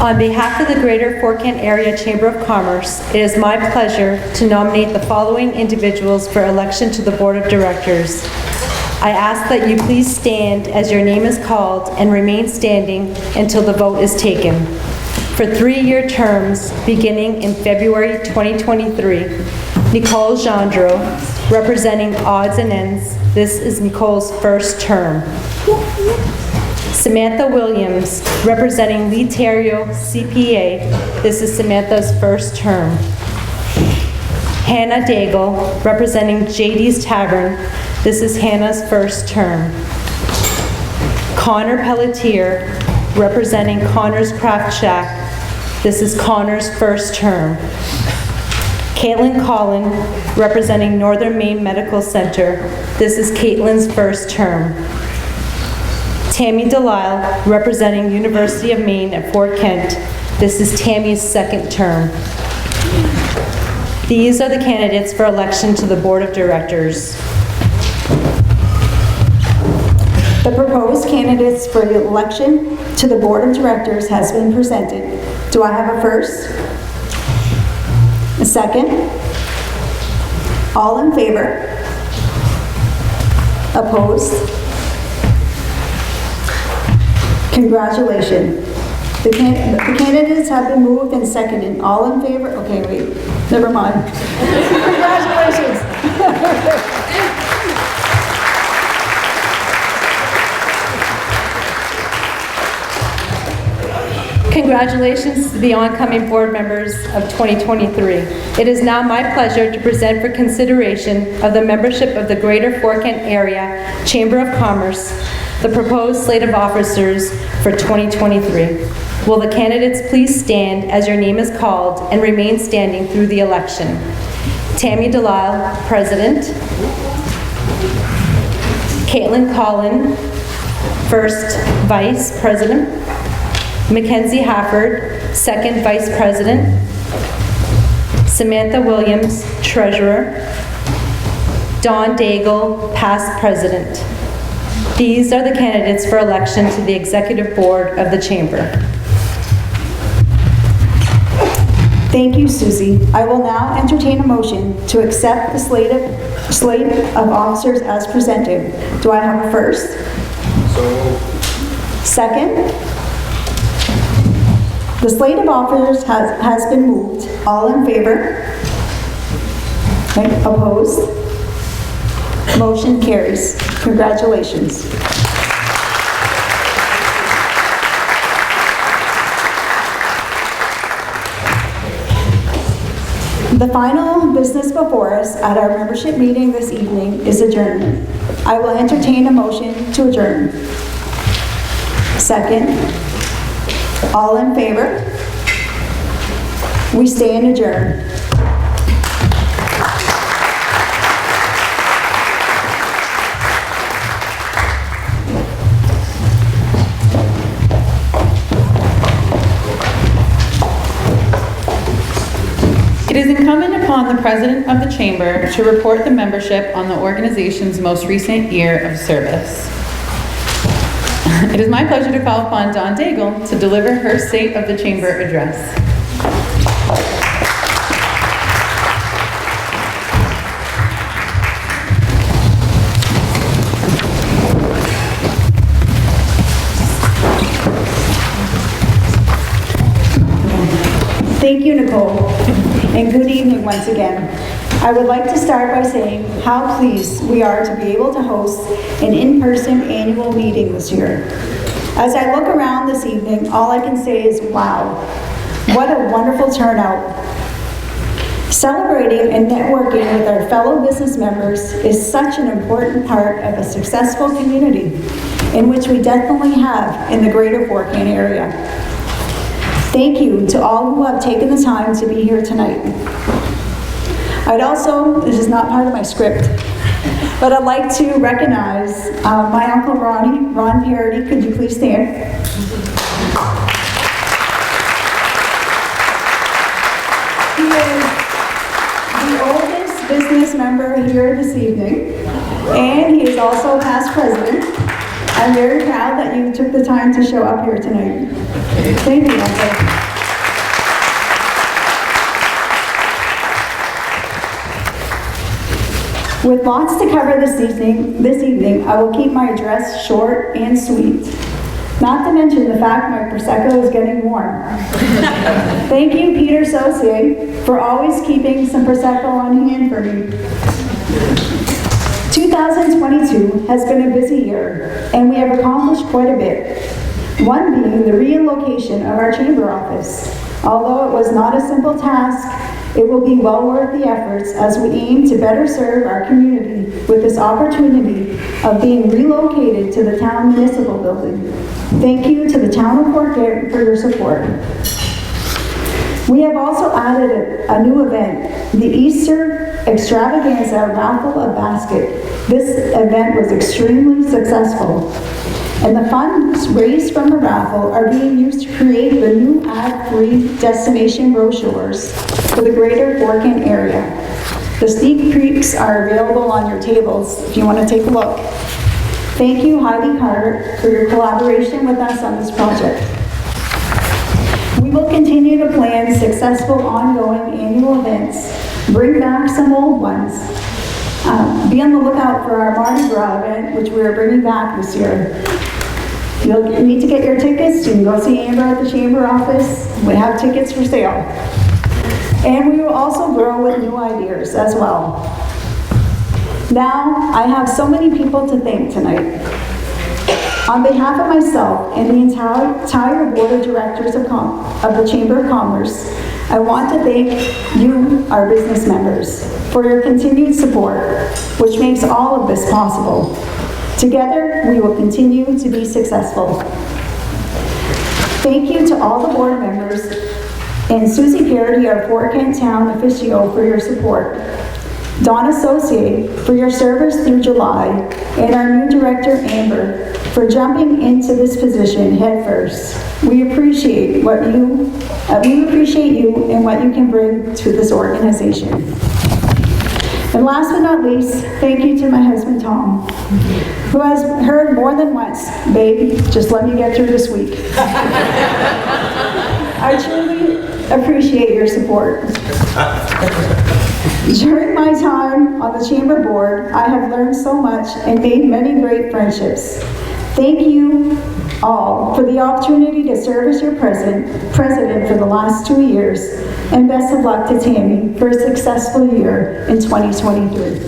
[SPEAKER 7] On behalf of the Greater Fort Kent Area Chamber of Commerce, it is my pleasure to nominate the following individuals for election to the Board of Directors. I ask that you please stand as your name is called and remain standing until the vote is taken. For 3-year terms, beginning in February 2023, Nicole Gendreau, representing Odds and Ends. This is Nicole's first term. Samantha Williams, representing Lee Terrio CPA. This is Samantha's first term. Hannah Daigle, representing JD's Tavern. This is Hannah's first term. Connor Pelletier, representing Connor's Craft Shack. This is Connor's first term. Caitlin Collin, representing Northern Maine Medical Center. This is Caitlin's first term. Tammy Delisle, representing University of Maine at Fort Kent. This is Tammy's second term. These are the candidates for election to the Board of Directors.
[SPEAKER 1] The proposed candidates for the election to the Board of Directors has been presented. Do I have a first? A second? All in favor? Opposed? Congratulations. The candidates have been moved and seconded. All in favor? Okay, wait, never mind. Congratulations.
[SPEAKER 7] Congratulations to the oncoming board members of 2023. It is now my pleasure to present for consideration of the membership of the Greater Fort Kent Area Chamber of Commerce the proposed slate of officers for 2023. Will the candidates please stand as your name is called and remain standing through the election? Tammy Delisle, President. Caitlin Collin, First Vice President. Mackenzie Hafford, Second Vice President. Samantha Williams, Treasurer. Dawn Daigle, Past President. These are the candidates for election to the Executive Board of the Chamber.
[SPEAKER 1] Thank you, Susie. I will now entertain a motion to accept the slate of officers as presented. Do I have a first? Second? The slate of officers has been moved. All in favor? Okay, opposed? Motion carries. Congratulations. The final business before us at our membership meeting this evening is adjournment. I will entertain a motion to adjourn. Second. All in favor? We stand adjourned.
[SPEAKER 2] It is incumbent upon the President of the Chamber to report the membership on the organization's most recent year of service. It is my pleasure to call upon Dawn Daigle to deliver her State of the Chamber address.
[SPEAKER 1] Thank you, Nicole, and good evening once again. I would like to start by saying how pleased we are to be able to host an in-person annual meeting this year. As I look around this evening, all I can say is, wow, what a wonderful turnout. Celebrating and networking with our fellow business members is such an important part of a successful community, in which we definitely have in the Greater Fort Kent area. Thank you to all who have taken the time to be here tonight. I'd also, this is not part of my script, but I'd like to recognize my Uncle Ron Parody. Could you please stand? He is the oldest business member here this evening, and he is also past president. I'm very proud that you took the time to show up here tonight. Thank you, Uncle. With lots to cover this evening, I will keep my address short and sweet. Not to mention the fact my Prosecco is getting warm. Thank you, Peter Saucier, for always keeping some Prosecco on hand for me. 2022 has been a busy year, and we have accomplished quite a bit. One being the relocation of our chamber office. Although it was not a simple task, it will be well worth the efforts as we aim to better serve our community with this opportunity of being relocated to the town municipal building. Thank you to the town of Fort Garrett for your support. We have also added a new event, the Easter Extravaganza Raffle a Basket. This event was extremely successful, and the funds raised from the raffle are being used to create the new ad-free destination brochures for the greater Fort Kent area. The sneak peeks are available on your tables if you want to take a look. Thank you, Heidi Carter, for your collaboration with us on this project. We will continue to plan successful ongoing annual events, bring back some old ones. Be on the lookout for our Mardi Gras event, which we are bringing back this year. You'll need to get your tickets. You can go see Amber at the chamber office. We have tickets for sale. And we will also grow with new ideas as well. Now, I have so many people to thank tonight. On behalf of myself and the entire board of directors of the Chamber of Commerce, I want to thank you, our business members, for your continued support, which makes all of this possible. Together, we will continue to be successful. Thank you to all the board members and Susie Garrity, our Fort Kent Town officio, for your support. Donna Saucier, for your service through July, and our new director, Amber, for jumping into this position head first. We appreciate you and what you can bring to this organization. And last but not least, thank you to my husband, Tom, who has heard more than once, "Babe, just let me get through this week." I truly appreciate your support. During my time on the Chamber Board, I have learned so much and made many great friendships. Thank you all for the opportunity to serve as your president for the last 2 years, and best of luck to Tammy for a successful year in 2023.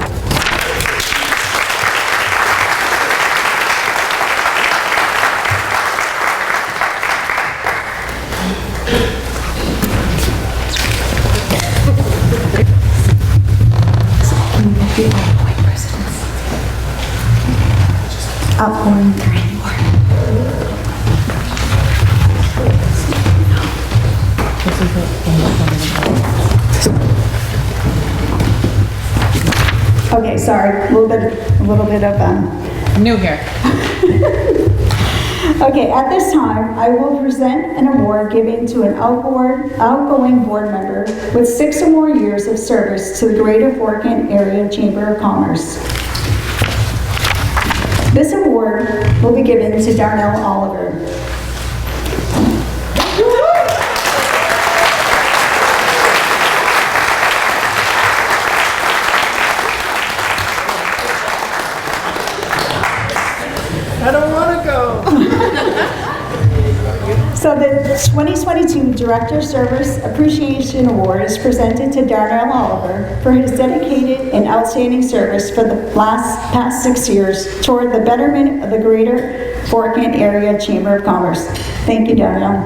[SPEAKER 1] Outpouring. Okay, sorry, a little bit of
[SPEAKER 2] New here.
[SPEAKER 1] Okay, at this time, I will present an award given to an outgoing board member with 6 or more years of service to the Greater Fort Kent Area Chamber of Commerce. This award will be given to Darnell Oliver.
[SPEAKER 5] I don't want to go.
[SPEAKER 1] So the 2022 Director Service Appreciation Award is presented to Darnell Oliver for his dedicated and outstanding service for the past 6 years toward the betterment of the Greater Fort Kent Area Chamber of Commerce. Thank you, Darnell.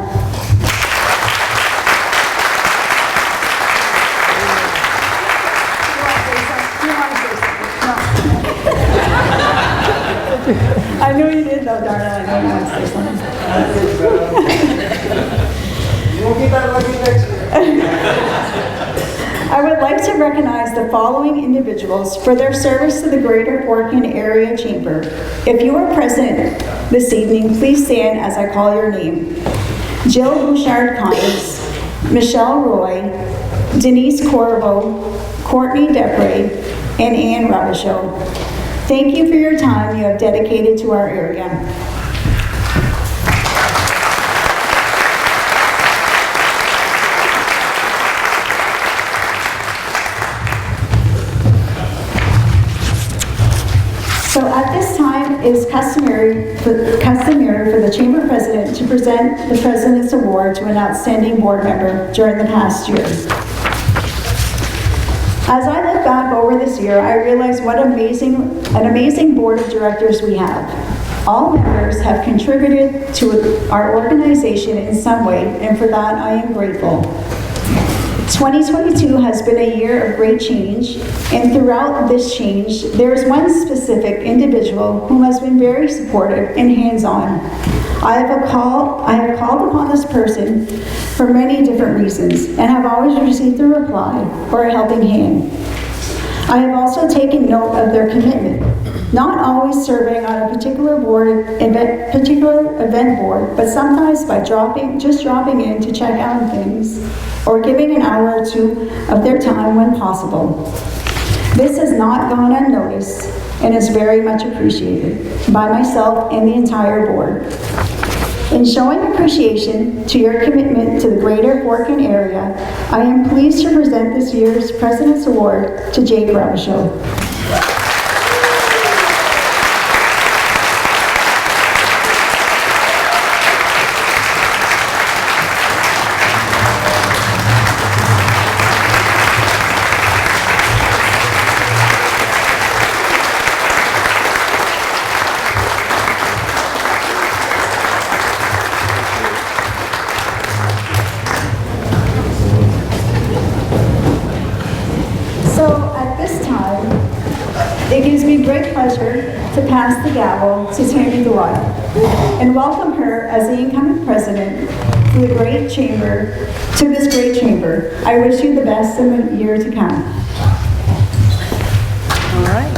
[SPEAKER 1] I know you did though, Darnell. I know you want to say something.
[SPEAKER 5] You won't get that lucky next year.
[SPEAKER 1] I would like to recognize the following individuals for their service to the Greater Fort Kent Area Chamber. If you are present this evening, please stand as I call your name. Jill Bouchard-Connors, Michelle Roy, Denise Corvo, Courtney Depre, and Ann Rabichaud. Thank you for your time you have dedicated to our area. is customary for the Chamber President to present the President's Award to an outstanding board member during the past year. As I look back over this year, I realize what an amazing board of directors we have. All members have contributed to our organization in some way, and for that I am grateful. 2022 has been a year of great change, and throughout this change, there is one specific individual who has been very supportive and hands-on. I have called upon this person for many different reasons, and have always received a reply or a helping hand. I have also taken note of their commitment, not always serving on a particular event board, but sometimes by just dropping in to check on things, or giving an hour or two of their time when possible. This has not gone unnoticed and is very much appreciated by myself and the entire board. In showing appreciation to your commitment to the greater Fort Kent area, I am pleased to present this year's President's Award to Jake Ravachol. It gives me great pleasure to pass the gavel to Tammy Delight and welcome her as the incoming president to the great chamber, to this great chamber. I wish you the best in the year to come.
[SPEAKER 8] All right.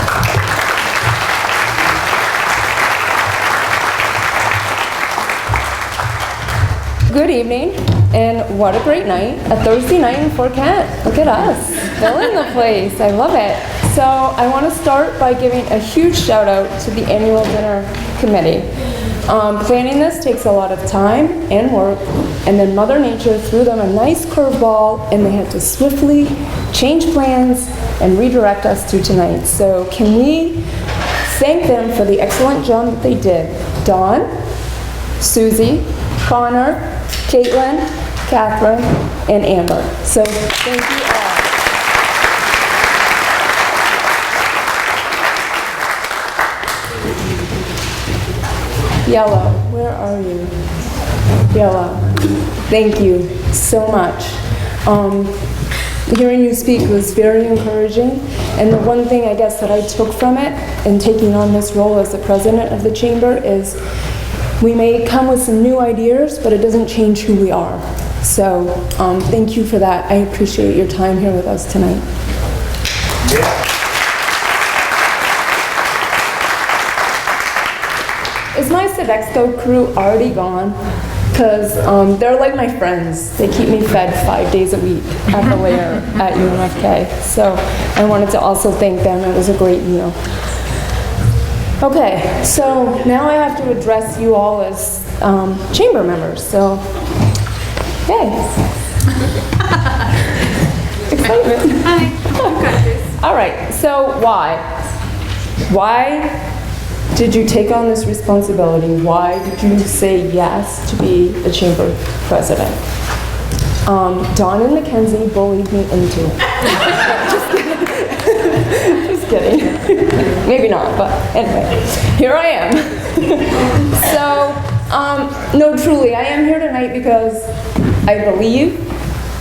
[SPEAKER 8] Good evening, and what a great night. A Thursday night in Fort Kent. Look at us, filling the place. I love it. So I want to start by giving a huge shout out to the annual dinner committee. Planning this takes a lot of time and work, and then Mother Nature threw them a nice curveball, and they had to swiftly change plans and redirect us to tonight. So can we thank them for the excellent job that they did? Dawn, Susie, Connor, Caitlin, Catherine, and Amber. So thank you all. Yellow, where are you? Yellow, thank you so much. Hearing you speak was very encouraging, and the one thing I guess that I took from it in taking on this role as the president of the chamber is we may come with some new ideas, but it doesn't change who we are. So thank you for that. I appreciate your time here with us tonight. Yeah. Is my Sodexo crew already gone? Because they're like my friends. They keep me fed 5 days a week at the lair at UMFK. So I wanted to also thank them. It was a great meal. Okay, so now I have to address you all as chamber members. So, yay. Excitement.
[SPEAKER 2] Hi.
[SPEAKER 8] All right, so why? Why did you take on this responsibility? Why did you say yes to be the chamber president? Dawn and Mackenzie bullied me into it. Just kidding. Maybe not, but anyway, here I am. So, no, truly, I am here tonight because I believe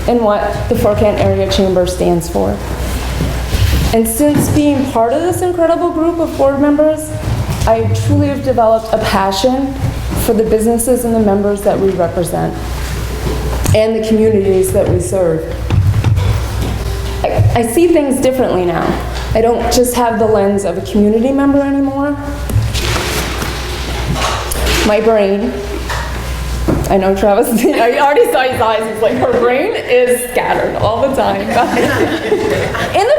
[SPEAKER 8] in what the Fort Kent Area Chamber stands for. And since being part of this incredible group of board members, I truly have developed a passion for the businesses and the members that we represent and the communities that we serve. I see things differently now. I don't just have the lens of a community member anymore. My brain, I know Travis, I already saw his eyes, he's like, her brain is scattered all the time. In the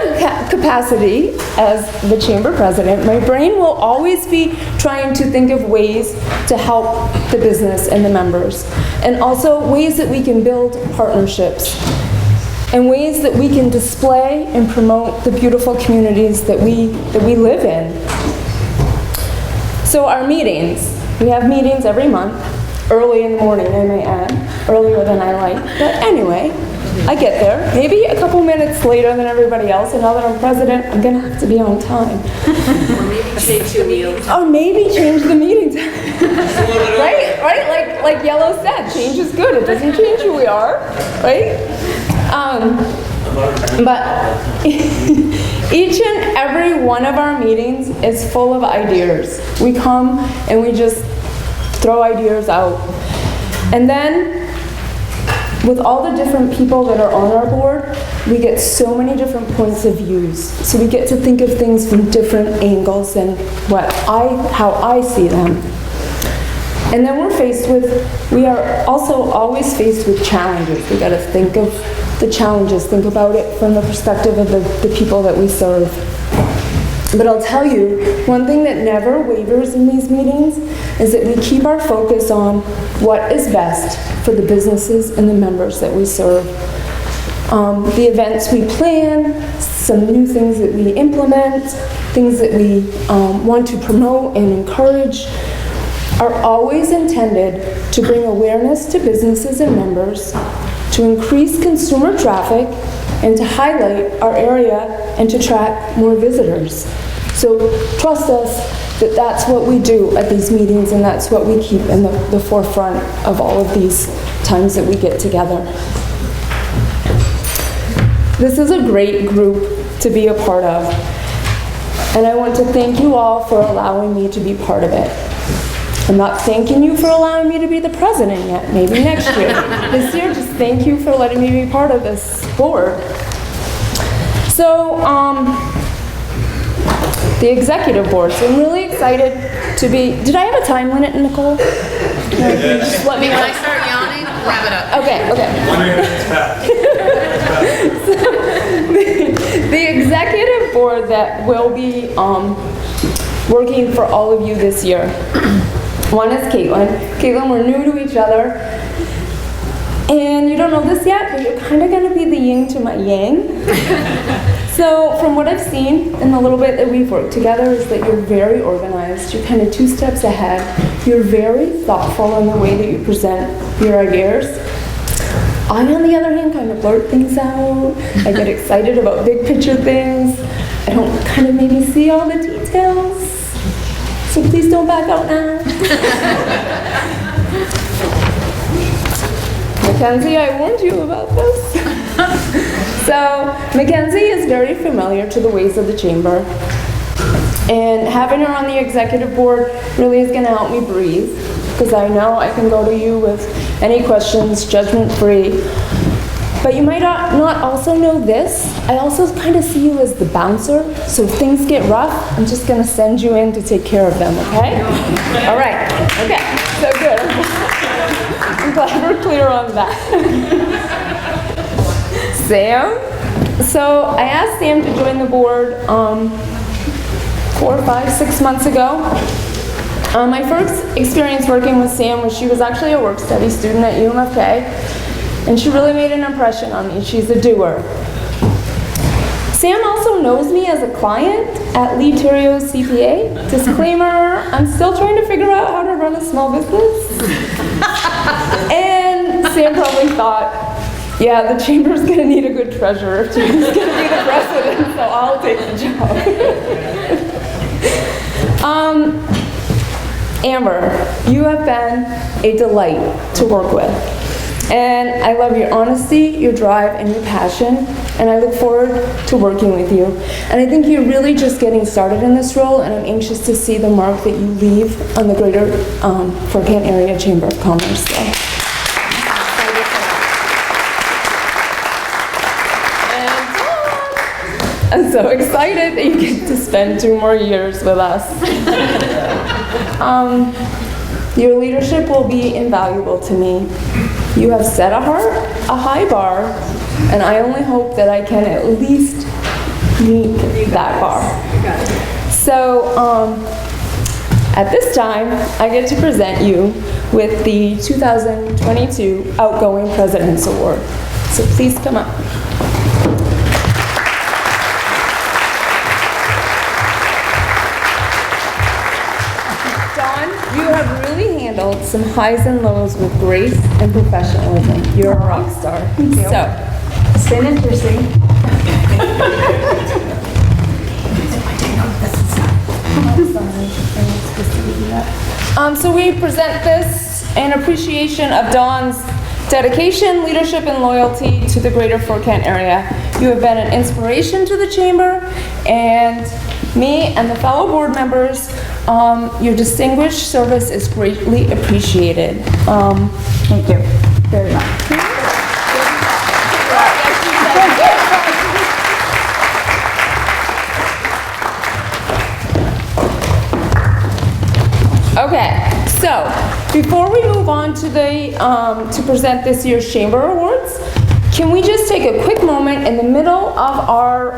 [SPEAKER 8] capacity as the chamber president, my brain will always be trying to think of ways to help the business and the members, and also ways that we can build partnerships, and ways that we can display and promote the beautiful communities that we live in. So our meetings, we have meetings every month, early in the morning, I may add, earlier than I like. But anyway, I get there, maybe a couple minutes later than everybody else, and now that I'm president, I'm gonna have to be on time. Or maybe change the meeting time. Right? Like Yellow said, change is good. It doesn't change who we are, right? But each and every one of our meetings is full of ideas. We come and we just throw ideas out. And then, with all the different people that are on our board, we get so many different points of views. So we get to think of things from different angles and how I see them. And then we are also always faced with challenges. We gotta think of the challenges, think about it from the perspective of the people that we serve. But I'll tell you, one thing that never wavers in these meetings is that we keep our focus on what is best for the businesses and the members that we serve. The events we plan, some new things that we implement, things that we want to promote and encourage, are always intended to bring awareness to businesses and members, to increase consumer traffic, and to highlight our area and to attract more visitors. So trust us that that's what we do at these meetings, and that's what we keep in the forefront of all of these times that we get together. This is a great group to be a part of, and I want to thank you all for allowing me to be part of it. I'm not thanking you for allowing me to be the president yet, maybe next year. This year, just thank you for letting me be part of this board. So, the executive board. So I'm really excited to be, did I have a time limit, Nicole? No, just let me know.
[SPEAKER 2] When I start yawning, wrap it up.
[SPEAKER 8] Okay. So, the executive board that will be working for all of you this year. One is Caitlin. Caitlin, we're new to each other. And you don't know this yet, but you're kind of going to be the yin to my yang. So from what I've seen in the little bit that we've worked together is that you're very organized. You're kind of 2 steps ahead. You're very thoughtful in the way that you present your ideas. I, on the other hand, kind of blurt things out. I get excited about big picture things. I don't kind of maybe see all the details. So please don't back out now. Mackenzie, I warned you about this. So, Mackenzie is very familiar to the ways of the chamber. And having her on the executive board really is going to help me breathe, because I know I can go to you with any questions, judgment-free. But you might not also know this. I also kind of see you as the bouncer. So if things get rough, I'm just going to send you in to take care of them, okay? All right. Okay. So good. I'm glad we're clear on that. Sam. So I asked Sam to join the board 4, 5, 6 months ago. My first experience working with Sam was she was actually a work-study student at UMFK. And she really made an impression on me. She's a doer. Sam also knows me as a client at Lee Terrio CPA. Disclaimer, I'm still trying to figure out how to run a small business. And Sam probably thought, yeah, the chamber's gonna need a good treasurer if she's gonna be the president, so I'll take the job. Amber, you have been a delight to work with. And I love your honesty, your drive, and your passion, and I look forward to working with you. And I think you're really just getting started in this role, and I'm anxious to see the mark that you leave on the Greater Fort Kent Area Chamber of Commerce. So. I'm so excited that you get to spend 2 more years with us. Your leadership will be invaluable to me. You have set a high bar, and I only hope that I can at least meet that bar. So, at this time, I get to present you with the 2022 Outgoing President's Award. So please come up. handled some highs and lows with grace and professionalism. You're a rock star. So,
[SPEAKER 1] It's been interesting.
[SPEAKER 8] So we present this in appreciation of Dawn's dedication, leadership, and loyalty to the greater Fort Kent area. You have been an inspiration to the chamber, and me and the fellow board members, your distinguished service is greatly appreciated.
[SPEAKER 1] Thank you very much.
[SPEAKER 8] Okay, so before we move on to the to present this year's Chamber Awards, can we just take a quick moment in the middle of our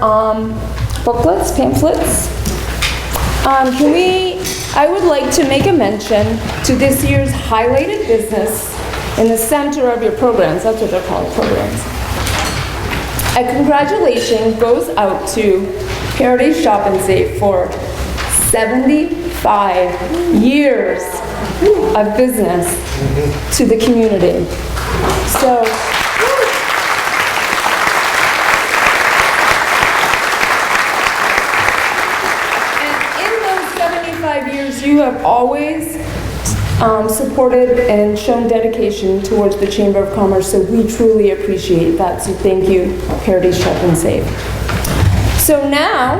[SPEAKER 8] booklets, pamphlets? I would like to make a mention to this year's highlighted business in the center of your programs. That's what they're called, programs. A congratulations goes out to Heritage Shop and Save for 75 years of business to the community. So, and in those 75 years, you have always supported and shown dedication towards the Chamber of Commerce, so we truly appreciate that. So thank you, Heritage Shop and Save. So now,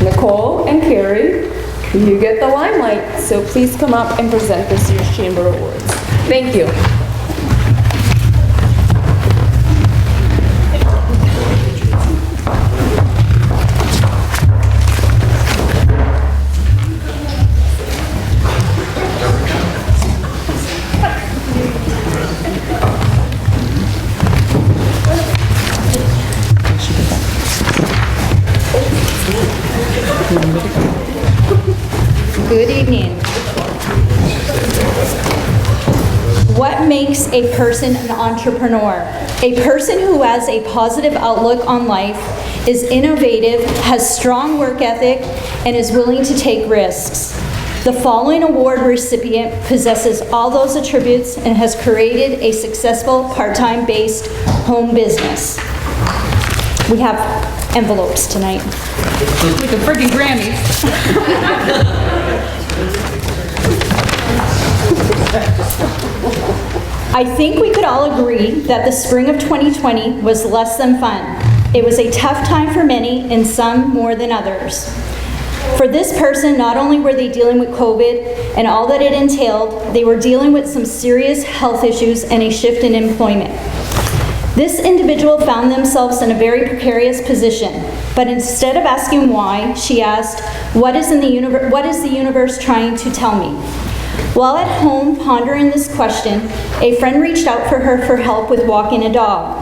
[SPEAKER 8] Nicole and Carrie, you get the limelight, so please come up and present this year's Chamber Awards. Thank you.
[SPEAKER 9] Good evening. What makes a person an entrepreneur? A person who has a positive outlook on life, is innovative, has strong work ethic, and is willing to take risks. The following award recipient possesses all those attributes and has created a successful part-time based home business. We have envelopes tonight.
[SPEAKER 2] Like the freaking Grammys.
[SPEAKER 9] I think we could all agree that the spring of 2020 was less than fun. It was a tough time for many and some more than others. For this person, not only were they dealing with COVID and all that it entailed, they were dealing with some serious health issues and a shift in employment. This individual found themselves in a very precarious position, but instead of asking why, she asked, what is the universe trying to tell me? While at home pondering this question, a friend reached out for her for help with walking a dog.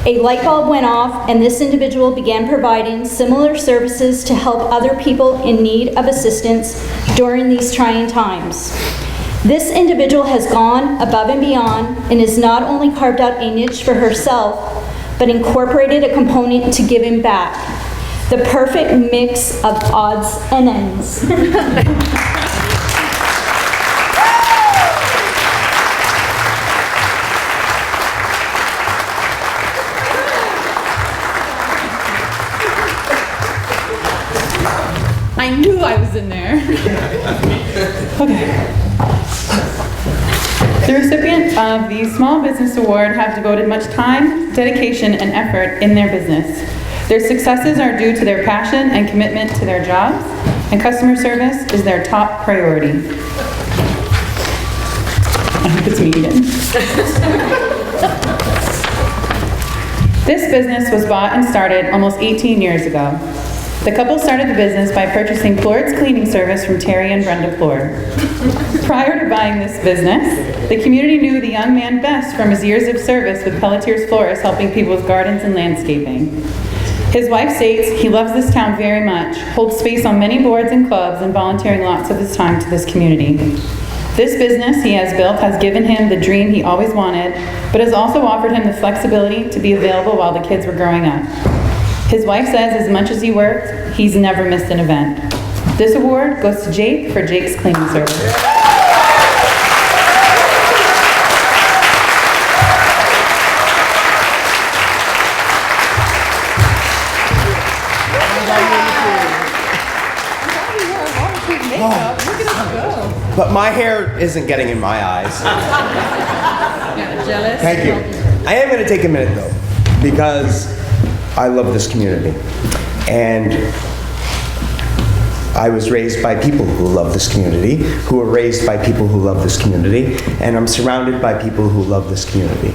[SPEAKER 9] A light bulb went off, and this individual began providing similar services to help other people in need of assistance during these trying times. This individual has gone above and beyond and has not only carved out a niche for herself, but incorporated a component to giving back. The perfect mix of odds and ends.
[SPEAKER 2] I knew I was in there. Okay. The recipient of the Small Business Award have devoted much time, dedication, and effort in their business. Their successes are due to their passion and commitment to their jobs, and customer service is their top priority. I hope it's me again. This business was bought and started almost 18 years ago. The couple started the business by purchasing Plord's cleaning service from Terry and Brenda Plord. Prior to buying this business, the community knew the young man best from his years of service with Pelletier's Florists, helping people with gardens and landscaping. His wife states he loves this town very much, holds space on many boards and clubs, and volunteering lots of his time to this community. This business he has built has given him the dream he always wanted, but has also offered him the flexibility to be available while the kids were growing up. His wife says as much as he worked, he's never missed an event. This award goes to Jake for Jake's cleaning service.
[SPEAKER 10] But my hair isn't getting in my eyes.
[SPEAKER 2] Jealous?
[SPEAKER 10] Thank you. I am going to take a minute though, because I love this community. And I was raised by people who love this community, who were raised by people who love this community, and I'm surrounded by people who love this community.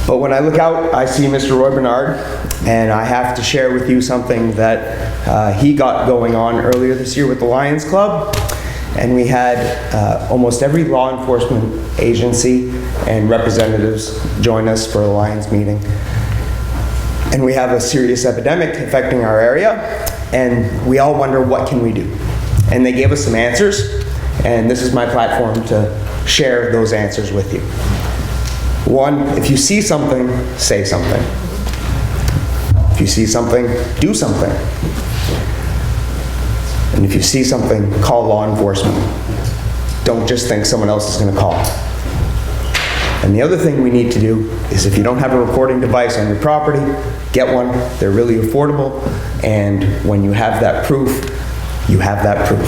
[SPEAKER 10] But when I look out, I see Mr. Roy Bernard, and I have to share with you something that he got going on earlier this year with the Lions Club. And we had almost every law enforcement agency and representatives join us for a Lions meeting. And we have a serious epidemic affecting our area, and we all wonder, what can we do? And they gave us some answers, and this is my platform to share those answers with you. One, if you see something, say something. If you see something, do something. And if you see something, call law enforcement. Don't just think someone else is going to call. And the other thing we need to do is, if you don't have a recording device on your property, get one. They're really affordable. And when you have that proof, you have that proof.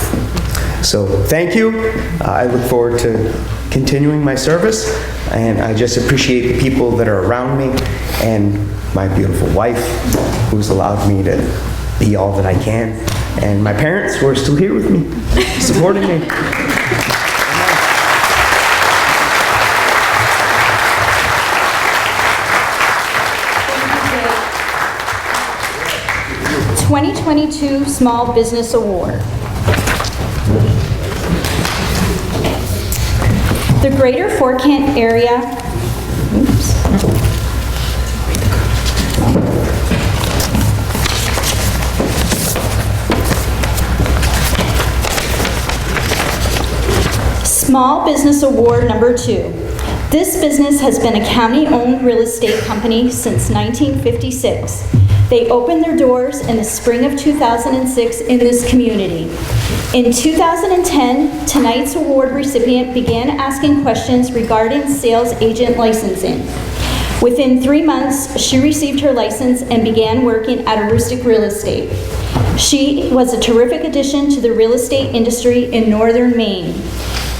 [SPEAKER 10] So thank you. I look forward to continuing my service. And I just appreciate the people that are around me and my beautiful wife, who's allowed me to be all that I can. And my parents, who are still here with me, supporting me.
[SPEAKER 9] 2022 Small Business Award. The Greater Fort Kent Area, Small Business Award number 2. This business has been a county-owned real estate company since 1956. They opened their doors in the spring of 2006 in this community. In 2010, tonight's award recipient began asking questions regarding sales agent licensing. Within 3 months, she received her license and began working at Aroostook Real Estate. She was a terrific addition to the real estate industry in northern Maine.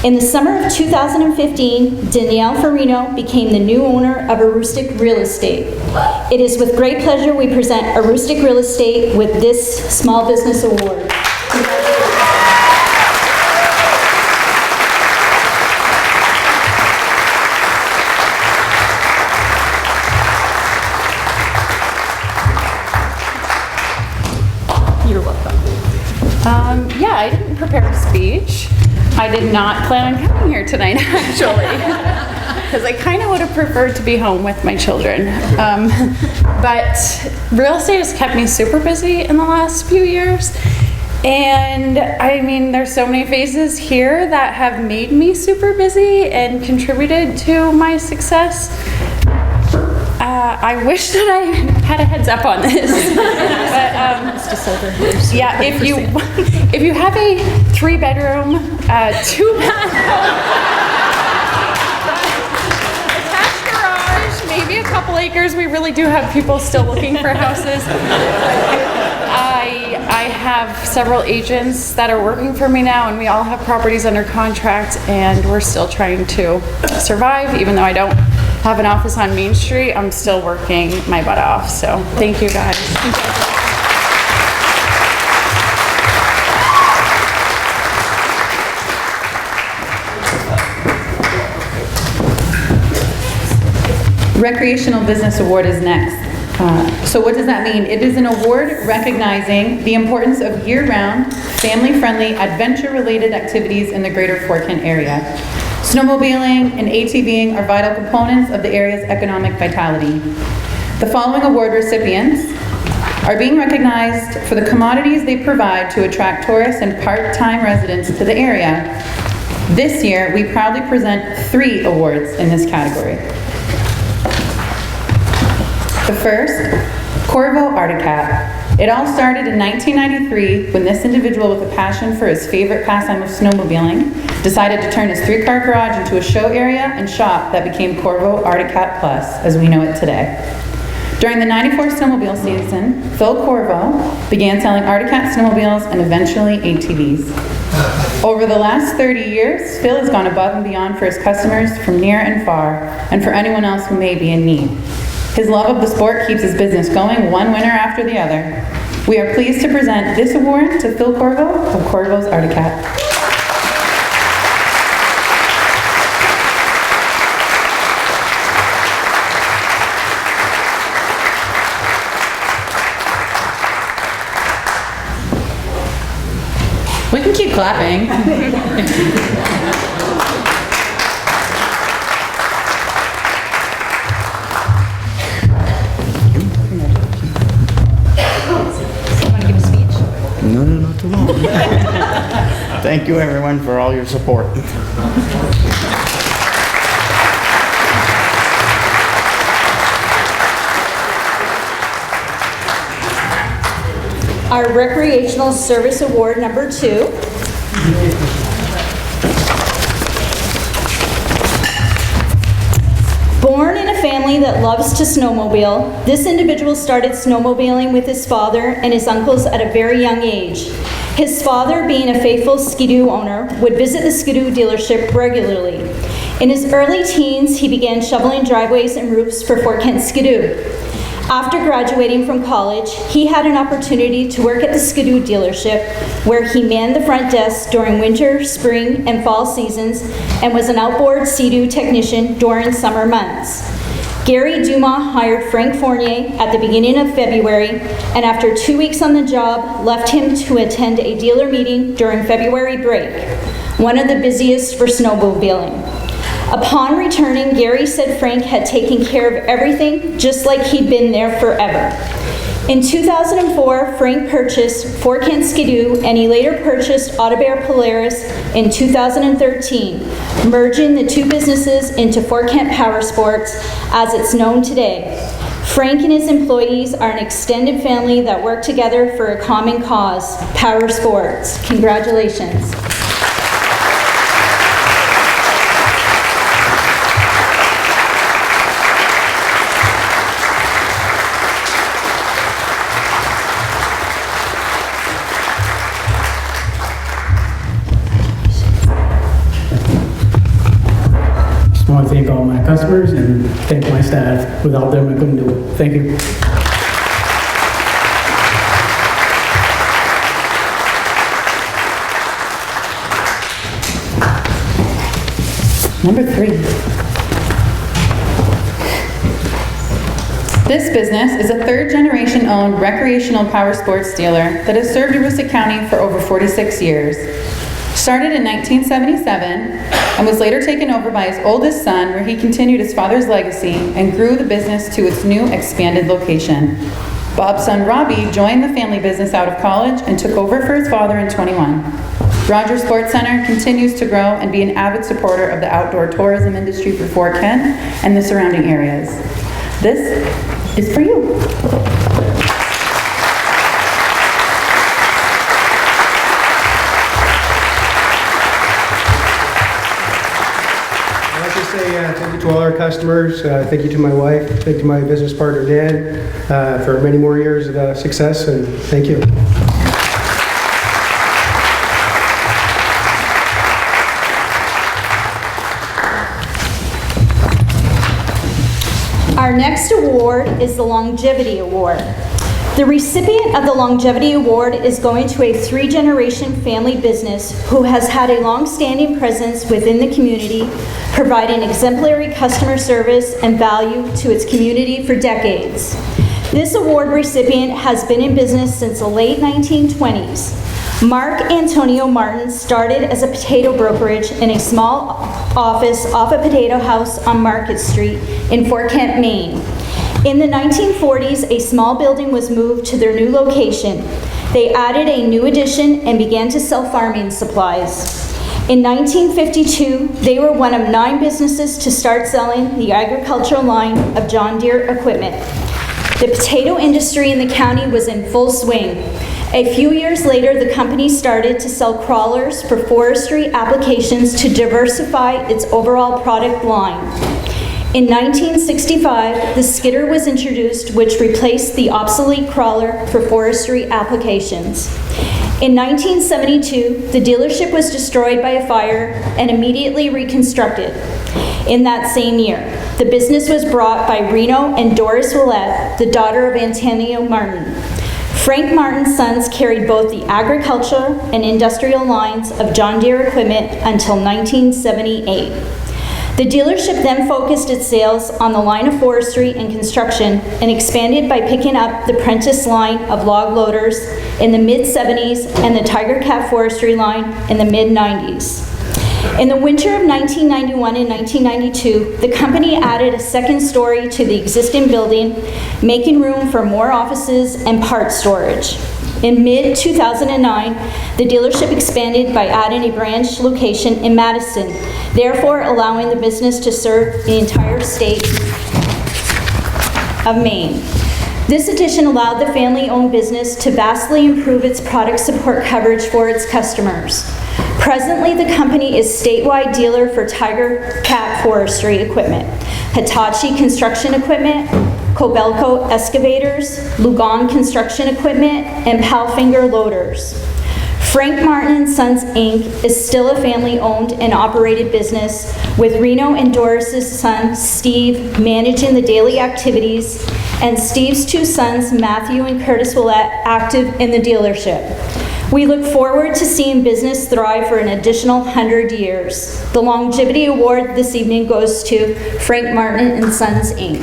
[SPEAKER 9] In the summer of 2015, Danielle Farino became the new owner of Aroostook Real Estate. It is with great pleasure we present Aroostook Real Estate with this Small Business Award.
[SPEAKER 2] You're welcome. Yeah, I didn't prepare a speech. I did not plan on coming here tonight, actually, because I kind of would have preferred to be home with my children. But real estate has kept me super busy in the last few years. And I mean, there's so many faces here that have made me super busy and contributed to my success. I wish that I had a heads up on this. But yeah, if you have a 3-bedroom, 2-bath attached garage, maybe a couple acres, we really do have people still looking for houses. I have several agents that are working for me now, and we all have properties under contract, and we're still trying to survive. Even though I don't have an office on Main Street, I'm still working my butt off. So thank you guys. Recreational Business Award is next. So what does that mean? It is an award recognizing the importance of year-round, family-friendly, adventure-related activities in the greater Fort Kent area. Snowmobiling and ATVing are vital components of the area's economic vitality. The following award recipients are being recognized for the commodities they provide to attract tourists and part-time residents to the area. This year, we proudly present 3 awards in this category. The first, Corvo Articat. It all started in 1993 when this individual with a passion for his favorite pastime of snowmobiling decided to turn his 3-car garage into a show area and shop that became Corvo Articat Plus, as we know it today. During the '94 snowmobile season, Phil Corvo began selling Articat snowmobiles and eventually ATVs. Over the last 30 years, Phil has gone above and beyond for his customers from near and far, and for anyone else who may be in need. His love of the sport keeps his business going, one winner after the other. We are pleased to present this award to Phil Corvo of Corvo's Articat. We can keep clapping.
[SPEAKER 11] No, not too long. Thank you, everyone, for all your support.
[SPEAKER 9] Our Recreational Service Award number 2. Born in a family that loves to snowmobile, this individual started snowmobiling with his father and his uncles at a very young age. His father, being a faithful Ski-Doo owner, would visit the Ski-Doo dealership regularly. In his early teens, he began shoveling driveways and roofs for Fort Kent Ski-Doo. After graduating from college, he had an opportunity to work at the Ski-Doo dealership, where he manned the front desk during winter, spring, and fall seasons, and was an outboard Sea-Doo technician during summer months. Gary Dumas hired Frank Fournier at the beginning of February, and after 2 weeks on the job, left him to attend a dealer meeting during February break, one of the busiest for snowmobiling. Upon returning, Gary said Frank had taken care of everything just like he'd been there forever. In 2004, Frank purchased Fort Kent Ski-Doo, and he later purchased Audubert Polaris in 2013, merging the two businesses into Fort Kent Power Sports as it's known today. Frank and his employees are an extended family that work together for a common cause, power sports. Congratulations.
[SPEAKER 12] I want to thank all my customers and thank my staff. Without them, I couldn't do it. Thank you.
[SPEAKER 2] Number 3. This business is a third-generation owned recreational power sports dealer that has served Aroostook County for over 46 years. Started in 1977 and was later taken over by his oldest son, where he continued his father's legacy and grew the business to its new expanded location. Bob's son Robbie joined the family business out of college and took over for his father in 21. Rogers Sports Center continues to grow and be an avid supporter of the outdoor tourism industry for Fort Kent and the surrounding areas. This is for you.
[SPEAKER 13] Thank you to all our customers. Thank you to my wife. Thank you to my business partner, Dan, for many more years of success, and thank you.
[SPEAKER 9] Our next award is the Longevity Award. The recipient of the Longevity Award is going to a 3-generation family business who has had a long-standing presence within the community, providing exemplary customer service and value to its community for decades. This award recipient has been in business since the late 1920s. Mark Antonio Martin started as a potato brokerage in a small office off a potato house on Market Street in Fort Kent, Maine. In the 1940s, a small building was moved to their new location. They added a new addition and began to sell farming supplies. In 1952, they were one of 9 businesses to start selling the agricultural line of John Deere equipment. The potato industry in the county was in full swing. A few years later, the company started to sell crawlers for forestry applications to diversify its overall product line. In 1965, the skidder was introduced, which replaced the obsolete crawler for forestry applications. In 1972, the dealership was destroyed by a fire and immediately reconstructed. In that same year, the business was brought by Reno and Doris Willette, the daughter of Antonio Martin. Frank Martin's sons carried both the agricultural and industrial lines of John Deere equipment until 1978. The dealership then focused its sales on the line of forestry and construction and expanded by picking up the Prentice line of log loaders in the mid-70s and the Tiger Cat forestry line in the mid-90s. In the winter of 1991 and 1992, the company added a second story to the existing building, making room for more offices and parts storage. In mid-2009, the dealership expanded by adding a branch location in Madison, therefore allowing the business to serve the entire state of Maine. This addition allowed the family-owned business to vastly improve its product support coverage for its customers. Presently, the company is statewide dealer for Tiger Cat forestry equipment, Hitachi construction equipment, Kobelco excavators, Lugon construction equipment, and Palfinger loaders. Frank Martin & Sons, Inc. is still a family-owned and operated business, with Reno and Doris's son, Steve, managing the daily activities, and Steve's two sons, Matthew and Curtis Willette, active in the dealership. We look forward to seeing business thrive for an additional 100 years. The Longevity Award this evening goes to Frank Martin & Sons, Inc.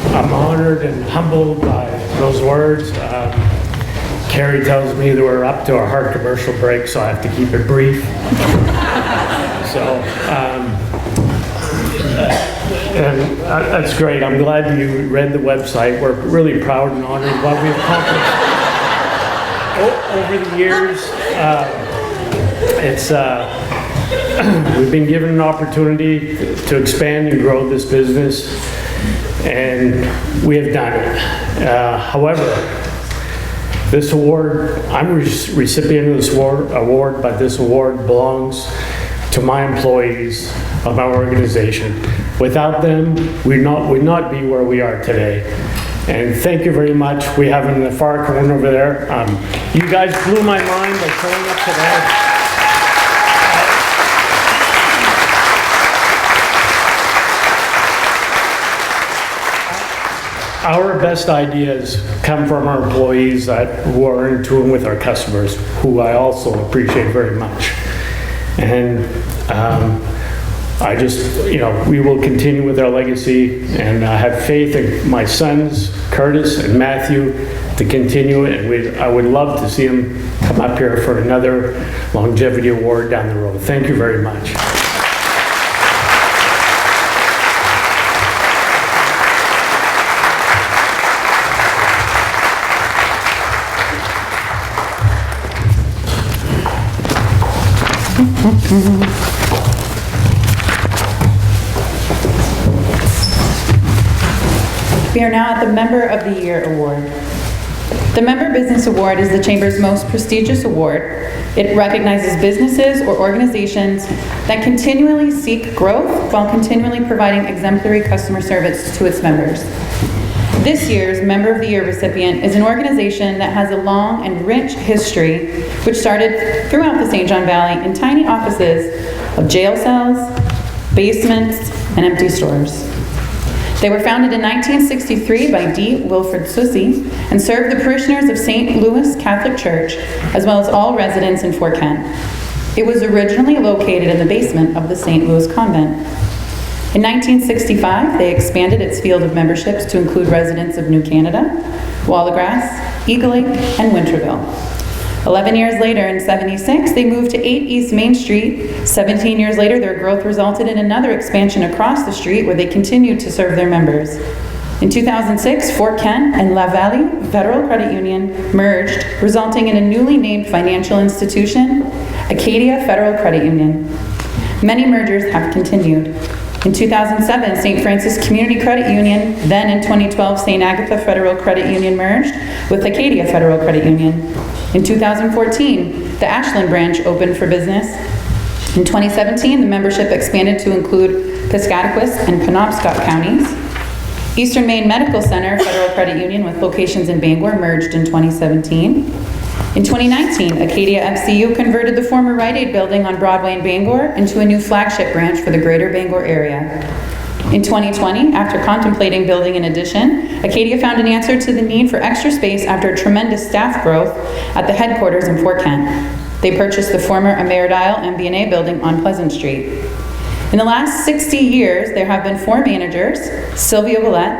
[SPEAKER 14] I'm honored and humbled by those words. Carrie tells me that we're up to our hard commercial break, so I have to keep it brief. And that's great. I'm glad you read the website. We're really proud and honored of what we've accomplished over the years. We've been given an opportunity to expand and grow this business, and we have done it. However, this award, I'm a recipient of this award, but this award belongs to my employees of our organization. Without them, we would not be where we are today. And thank you very much. We have in the far corner over there. You guys blew my mind by showing up today. Our best ideas come from our employees who are in tune with our customers, who I also appreciate very much. And I just, we will continue with our legacy, and I have faith in my sons, Curtis and Matthew, to continue it. And I would love to see them come up here for another longevity award down the road. Thank you very much.
[SPEAKER 2] We are now at the Member of the Year Award. The Member Business Award is the Chamber's most prestigious award. It recognizes businesses or organizations that continually seek growth while continually providing exemplary customer service to its members. This year's Member of the Year recipient is an organization that has a long and rich history, which started throughout the St. John Valley in tiny offices of jail cells, basements, and empty stores. They were founded in 1963 by D. Wilfred Sussey and served the parishioners of St. Louis Catholic Church, as well as all residents in Fort Kent. It was originally located in the basement of the St. Louis Convent. In 1965, they expanded its field of memberships to include residents of New Canada, Wallagrass, Eagle Lake, and Winterville. 11 years later, in '76, they moved to 8 East Main Street. 17 years later, their growth resulted in another expansion across the street where they continued to serve their members. In 2006, Fort Kent and La Valley Federal Credit Union merged, resulting in a newly named financial institution, Acadia Federal Credit Union. Many mergers have continued. In 2007, St. Francis Community Credit Union, then in 2012, St. Agatha Federal Credit Union merged with Acadia Federal Credit Union. In 2014, the Ashland branch opened for business. In 2017, the membership expanded to include Piscataquis and Penobscot counties. Eastern Maine Medical Center Federal Credit Union with locations in Bangor merged in 2017. In 2019, Acadia FCU converted the former Rite Aid building on Broadway in Bangor into a new flagship branch for the greater Bangor area. In 2020, after contemplating building an addition, Acadia found an answer to the need for extra space after tremendous staff growth at the headquarters in Fort Kent. They purchased the former Ameridial MBNA building on Pleasant Street. In the last 60 years, there have been 4 managers: Sylvia Willett,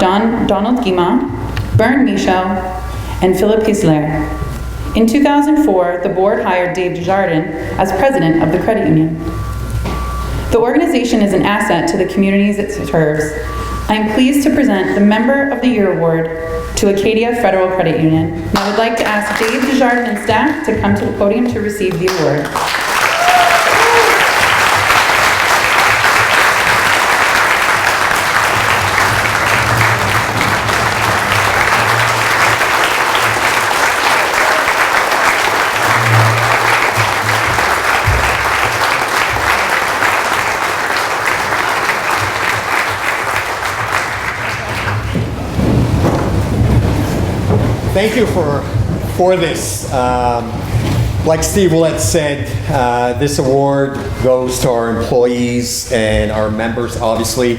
[SPEAKER 2] Donald Guimont, Bern Michaud, and Philip Hisler. In 2004, the board hired Dave Desjardins as president of the credit union. The organization is an asset to the communities it serves. I am pleased to present the Member of the Year Award to Acadia Federal Credit Union. And I would like to ask Dave Desjardins and staff to come to the podium to receive the award.
[SPEAKER 15] Thank you for this. Like Steve Willett said, this award goes to our employees and our members, obviously.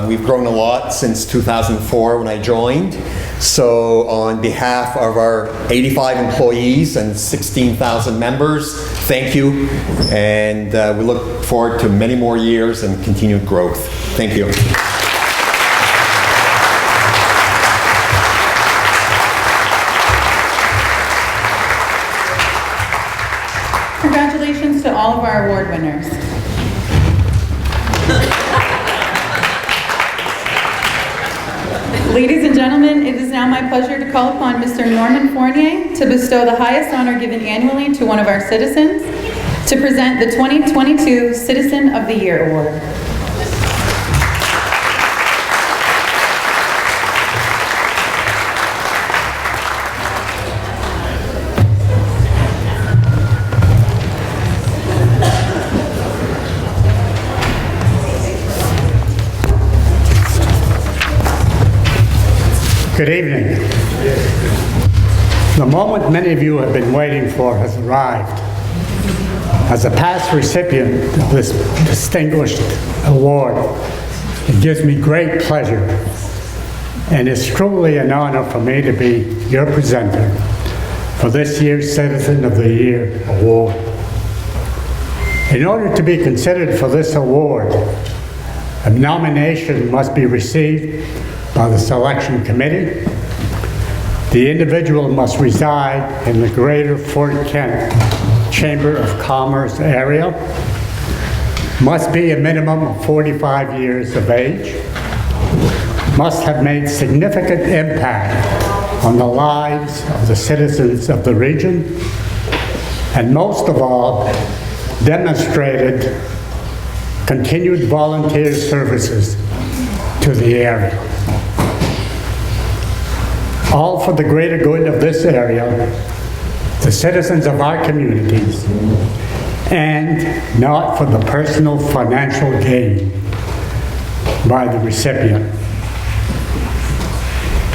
[SPEAKER 15] We've grown a lot since 2004 when I joined. So on behalf of our 85 employees and 16,000 members, thank you. And we look forward to many more years and continued growth. Thank you.
[SPEAKER 2] Congratulations to all of our award winners. Ladies and gentlemen, it is now my pleasure to call upon Mr. Norman Fournier to bestow the highest honor given annually to one of our citizens, to present the 2022 Citizen of the Year Award.
[SPEAKER 12] Good evening. The moment many of you have been waiting for has arrived. As a past recipient of this distinguished award, it gives me great pleasure, and it's truly an honor for me to be your presenter for this year's Citizen of the Year Award. In order to be considered for this award, a nomination must be received by the selection committee. The individual must reside in the greater Fort Kent Chamber of Commerce area, must be a minimum of 45 years of age, must have made significant impact on the lives of the citizens of the region, and most of all, demonstrated continued volunteer services to the area. All for the greater good of this area, the citizens of our communities, and not for the personal financial gain by the recipient.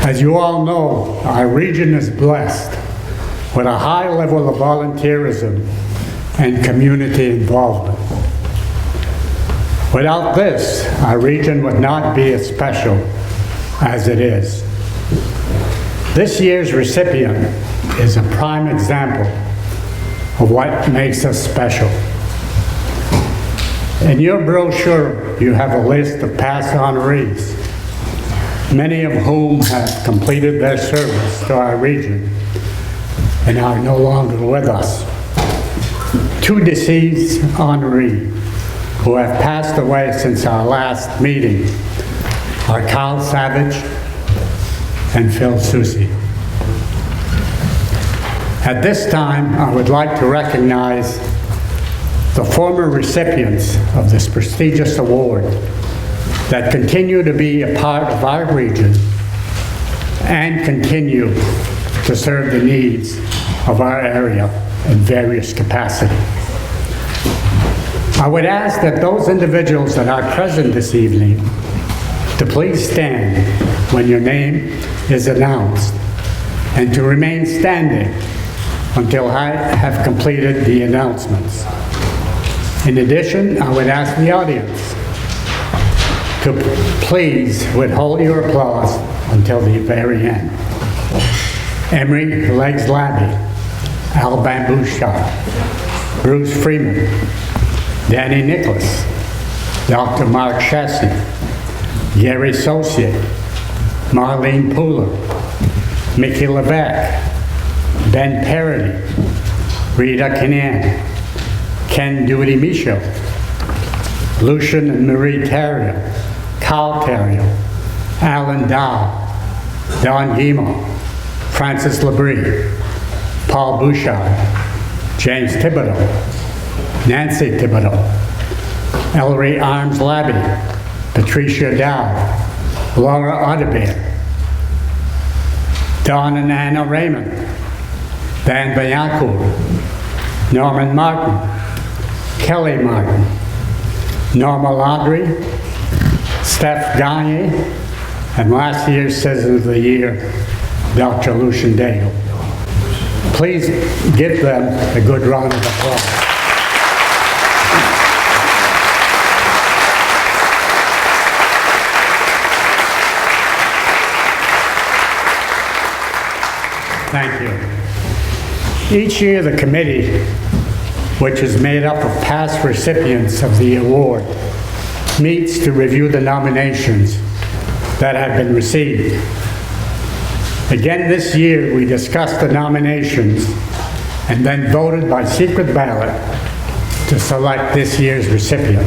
[SPEAKER 12] As you all know, our region is blessed with a high level of volunteerism and community involvement. Without this, our region would not be as special as it is. This year's recipient is a prime example of what makes us special. In your brochure, you have a list of past honorees, many of whom have completed their service to our region and are no longer with us. 2 deceased honorees who have passed away since our last meeting are Carl Savage and Phil Soucy. At this time, I would like to recognize the former recipients of this prestigious award that continue to be a part of our region and continue to serve the needs of our area in various capacities. I would ask that those individuals that are present this evening to please stand when your name is announced and to remain standing until I have completed the announcements. In addition, I would ask the audience to please withhold your applause until the very end. Emery Legs Labby, Al Bambusha, Bruce Freeman, Danny Nicholas, Dr. Mark Chesney, Gary Saucier, Marlene Pooler, Mickey Levesque, Ben Parody, Rita Canan, Ken Duty Michaud, Lucian and Marie Theriault, Carl Theriault, Alan Dow, Don Guimont, Francis Labrie, Paul Bouchard, James Thibodeau, Nancy Thibodeau, Ellery Arms Labby, Patricia Dow, Laura Audebert, Dawn and Anna Raymond, Dan Bayancourt, Norman Martin, Kelly Martin, Norma Laundrie, Steph Gagne, and last year's Citizen of the Year, Dr. Lucian Daigle. Please give them a good round of applause. Thank you. Each year, the committee, which is made up of past recipients of the award, meets to review the nominations that have been received. Again this year, we discussed the nominations and then voted by secret ballot to select this year's recipient.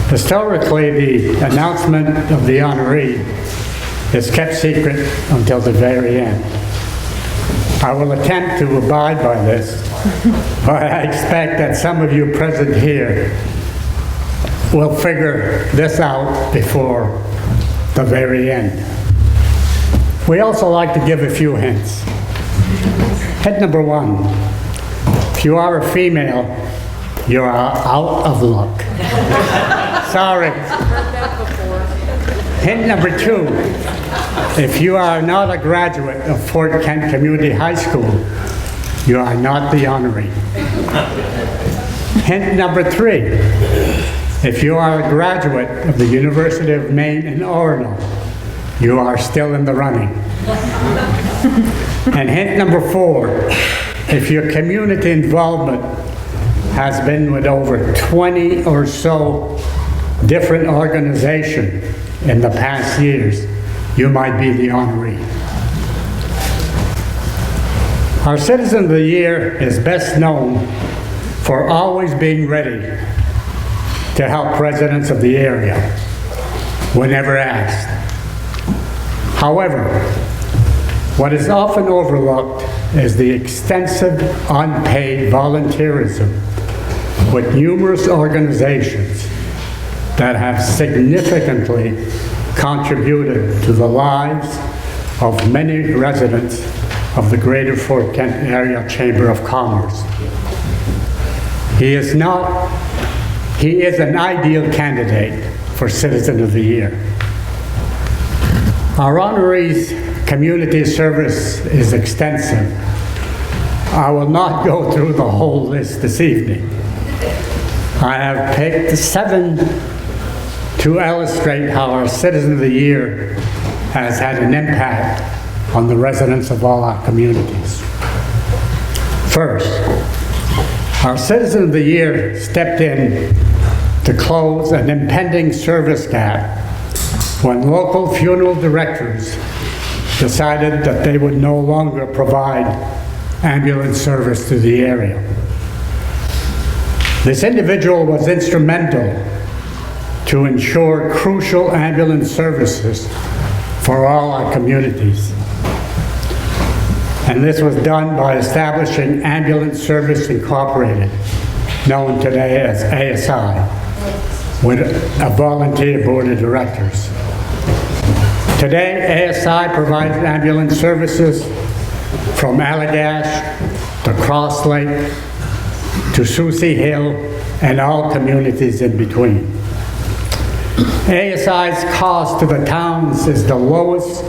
[SPEAKER 12] Historically, the announcement of the honoree is kept secret until the very end. I will attempt to abide by this, but I expect that some of you present here will figure this out before the very end. We also like to give a few hints. Hint number one, if you are a female, you are out of luck. Sorry. Hint number two, if you are not a graduate of Fort Kent Community High School, you are not the honoree. Hint number three, if you are a graduate of the University of Maine in Orono, you are still in the running. And hint number four, if your community involvement has been with over 20 or so different organizations in the past years, you might be the honoree. Our Citizen of the Year is best known for always being ready to help residents of the area whenever asked. However, what is often overlooked is the extensive unpaid volunteerism with numerous organizations that have significantly contributed to the lives of many residents of the Greater Fort Kent Area Chamber of Commerce. He is an ideal candidate for Citizen of the Year. Our honoree's community service is extensive. I will not go through the whole list this evening. I have picked 7 to illustrate how our Citizen of the Year has had an impact on the residents of all our communities. First, our Citizen of the Year stepped in to close an impending service gap when local funeral directors decided that they would no longer provide ambulance service to the area. This individual was instrumental to ensure crucial ambulance services for all our communities. And this was done by establishing Ambulance Service Incorporated, known today as ASI, with a volunteer board of directors. Today, ASI provides ambulance services from Allagash to Cross Lake to Susie Hill and all communities in between. ASI's cost to the towns is the lowest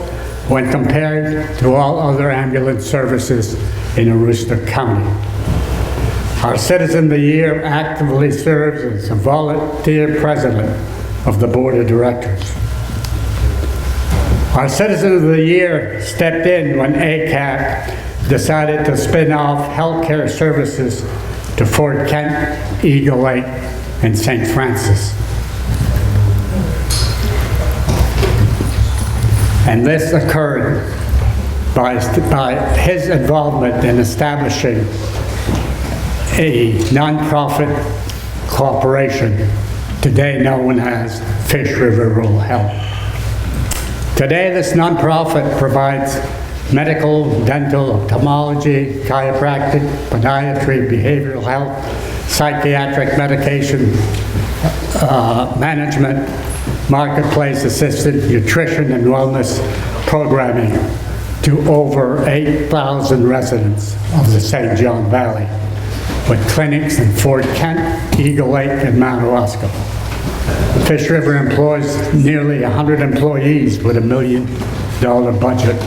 [SPEAKER 12] when compared to all other ambulance services in Aroostook County. Our Citizen of the Year actively serves as a volunteer president of the board of directors. Our Citizen of the Year stepped in when ACAP decided to spin off healthcare services to Fort Kent, Eagle Lake, and St. Francis. And this occurred by his involvement in establishing a nonprofit corporation, today known as Fish River Rural Health. Today, this nonprofit provides medical, dental, ophthalmology, chiropractic, podiatry, behavioral health, psychiatric medication management, marketplace assistant, nutrition and wellness programming to over 8,000 residents of the St. John Valley, with clinics in Fort Kent, Eagle Lake, and Mount Roscoe. Fish River employs nearly 100 employees with $1 million budget,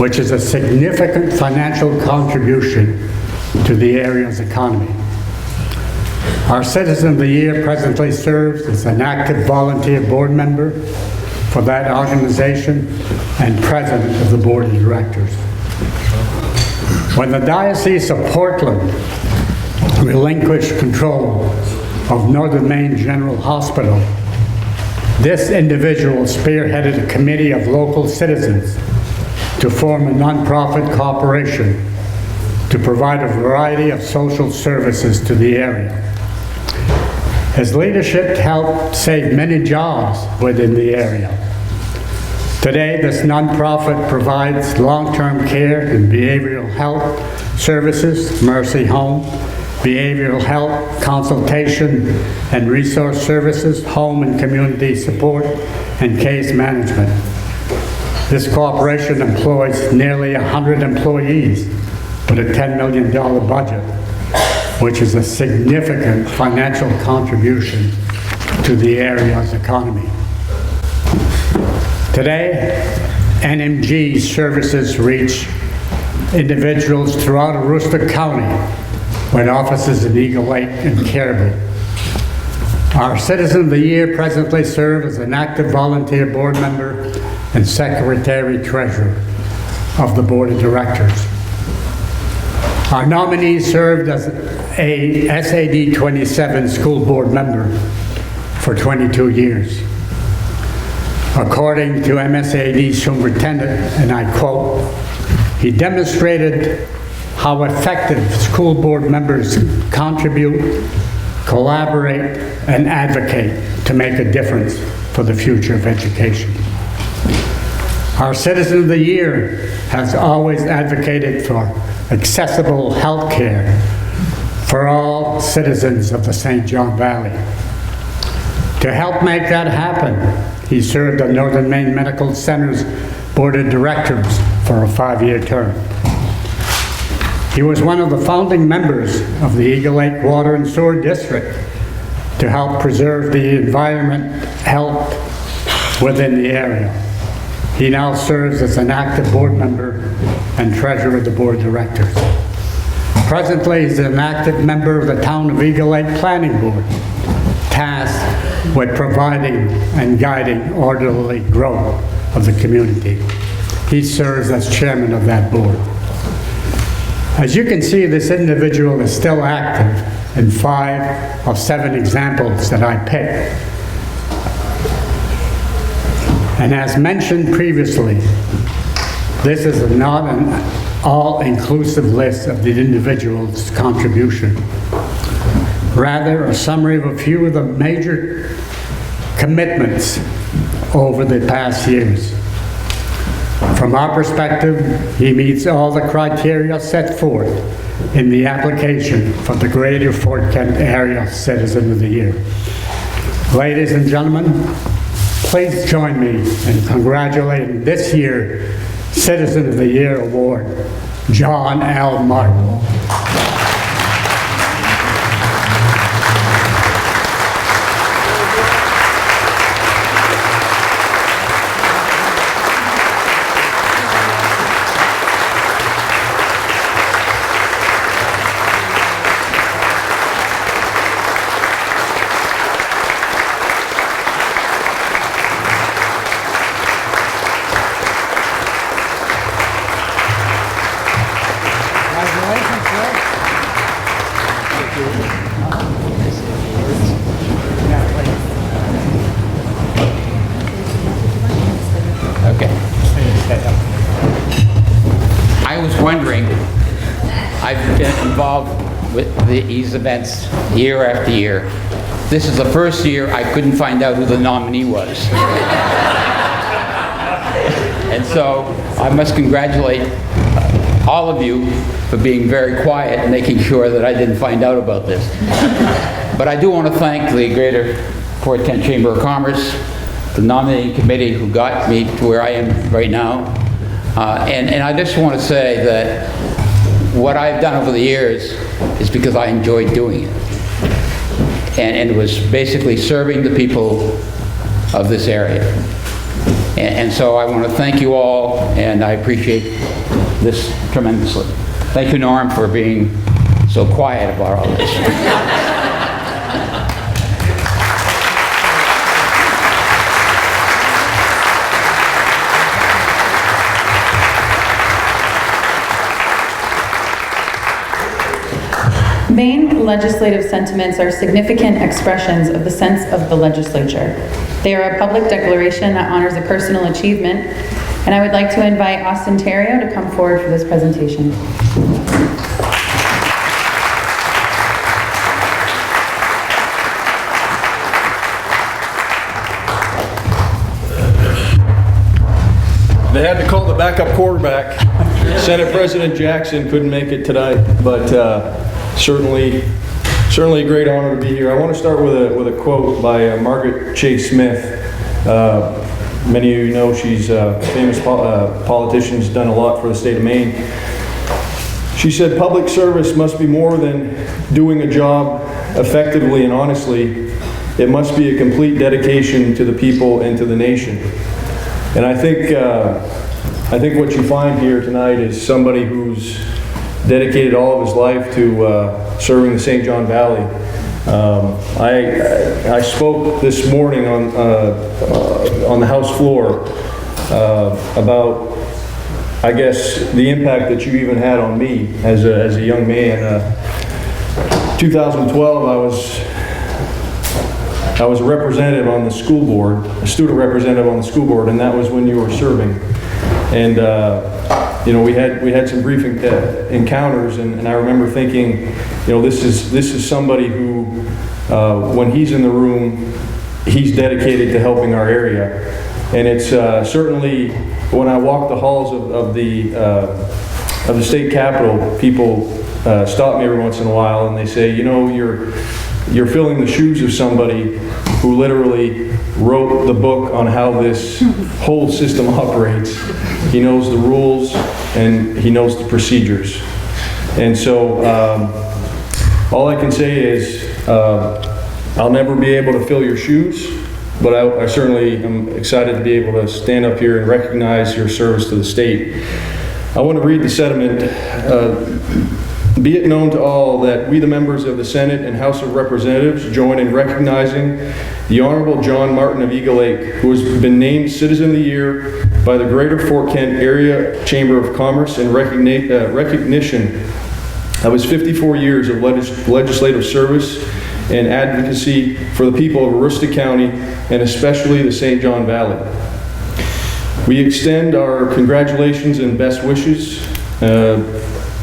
[SPEAKER 12] which is a significant financial contribution to the area's economy. Our Citizen of the Year presently serves as an active volunteer board member for that organization and president of the board of directors. When the Diocese of Portland relinquished control of Northern Maine General Hospital, this individual spearheaded a committee of local citizens to form a nonprofit corporation to provide a variety of social services to the area. His leadership helped save many jobs within the area. Today, this nonprofit provides long-term care and behavioral health services, Mercy Home, behavioral health, consultation and resource services, home and community support, and case management. This corporation employs nearly 100 employees with a $10 million budget, which is a significant financial contribution to the area's economy. Today, NMG services reach individuals throughout Aroostook County with offices in Eagle Lake and Caribou. Our Citizen of the Year presently serves as an active volunteer board member and secretary-treasurer of the board of directors. Our nominee served as a SAD 27 school board member for 22 years. According to MSAD superintendent, and I quote, he demonstrated how effective school board members contribute, collaborate, and advocate to make a difference for the future of education. Our Citizen of the Year has always advocated for accessible health care for all citizens of the St. John Valley. To help make that happen, he served on Northern Maine Medical Center's Board of Directors for a 5-year term. He was one of the founding members of the Eagle Lake Water and Sewer District to help preserve the environment health within the area. He now serves as an active board member and treasurer of the board of directors. Presently, he's an active member of the Town of Eagle Lake Planning Board, tasked with providing and guiding orderly growth of the community. He serves as chairman of that board. As you can see, this individual is still active in 5 of 7 examples that I picked. And as mentioned previously, this is not an all-inclusive list of the individual's contribution. Rather, a summary of a few of the major commitments over the past years. From our perspective, he meets all the criteria set forth in the application for the Greater Fort Kent Area Citizen of the Year. Ladies and gentlemen, please join me in congratulating this year's Citizen of the Year Award, John L. Martin.
[SPEAKER 16] I was wondering, I've been involved with these events year after year. This is the first year I couldn't find out who the nominee was. And so I must congratulate all of you for being very quiet and making sure that I didn't find out about this. But I do want to thank the Greater Fort Kent Chamber of Commerce, the nominating committee who got me to where I am right now. And I just want to say that what I've done over the years is because I enjoyed doing it. And it was basically serving the people of this area. And so I want to thank you all, and I appreciate this tremendously. Thank you, Norm, for being so quiet about all this.
[SPEAKER 2] Maine legislative sentiments are significant expressions of the sense of the legislature. They are a public declaration that honors a personal achievement, and I would like to invite Austin Terrio to come forward for this presentation.
[SPEAKER 17] They had to call the backup quarterback. Senate President Jackson couldn't make it tonight, but certainly a great honor to be here. I want to start with a quote by Margaret Chase Smith. Many of you know she's a famous politician, has done a lot for the state of Maine. She said, "Public service must be more than doing a job effectively and honestly. It must be a complete dedication to the people and to the nation." And I think what you find here tonight is somebody who's dedicated all of his life to serving the St. John Valley. I spoke this morning on the House floor about, I guess, the impact that you even had on me as a young man. 2012, I was a representative on the school board, a student representative on the school board, and that was when you were serving. And you know, we had some brief encounters, and I remember thinking, you know, this is somebody who, when he's in the room, he's dedicated to helping our area. And it's certainly when I walk the halls of the state capitol, people stop me every once in a while and they say, you know, you're filling the shoes of somebody who literally wrote the book on how this whole system operates. He knows the rules and he knows the procedures. And so all I can say is I'll never be able to fill your shoes, but I certainly am excited to be able to stand up here and recognize your service to the state. I want to read the sentiment. Be it known to all that we, the members of the Senate and House of Representatives, join in recognizing the Honorable John Martin of Eagle Lake, who has been named Citizen of the Year by the Greater Fort Kent Area Chamber of Commerce in recognition of his 54 years of legislative service and advocacy for the people of Aroostook County and especially the St. John Valley. We extend our congratulations and best wishes,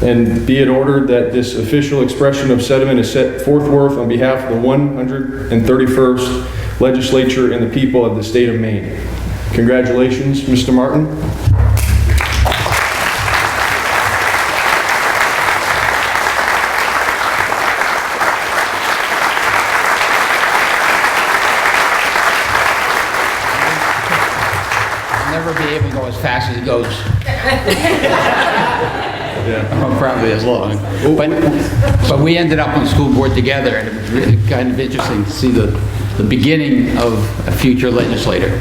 [SPEAKER 17] and be it ordered that this official expression of sentiment is set forthwith on behalf of the 131st Legislature and the people of the state of Maine. Congratulations, Mr. Martin.
[SPEAKER 16] fast as it goes. Probably as long. But we ended up on school board together, and it was really kind of interesting to see the beginning of a future legislator.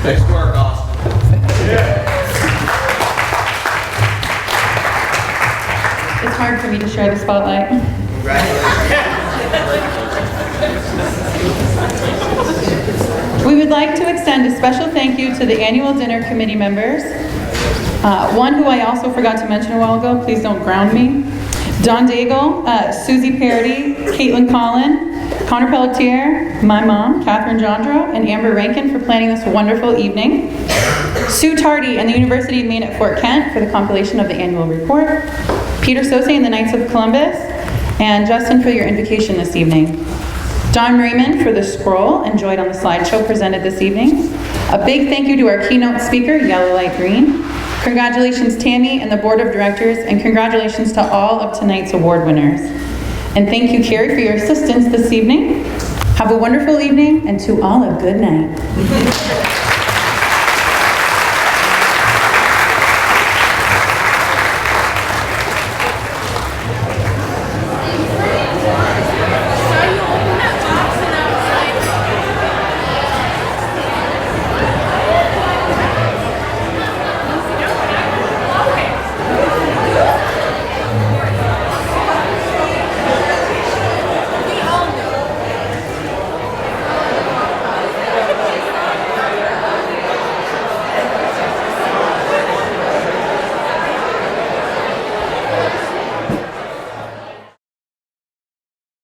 [SPEAKER 15] Nice work, Austin.
[SPEAKER 2] It's hard for me to share the spotlight. We would like to extend a special thank you to the annual dinner committee members. One who I also forgot to mention a while ago, please don't ground me. Don Daigle, Susie Parody, Caitlin Collin, Connor Pelletier, my mom, Catherine Jondro, and Amber Rankin for planning this wonderful evening. Sue Tardy and the University of Maine at Fort Kent for the compilation of the annual report. Peter Sose and the Knights of Columbus, and Justin for your invocation this evening. Don Raymond for the scroll enjoyed on the slideshow presented this evening. A big thank you to our keynote speaker, Yellow Light Green. Congratulations, Tammy and the board of directors, and congratulations to all of tonight's award winners. And thank you, Carrie, for your assistance this evening. Have a wonderful evening, and to all a good night.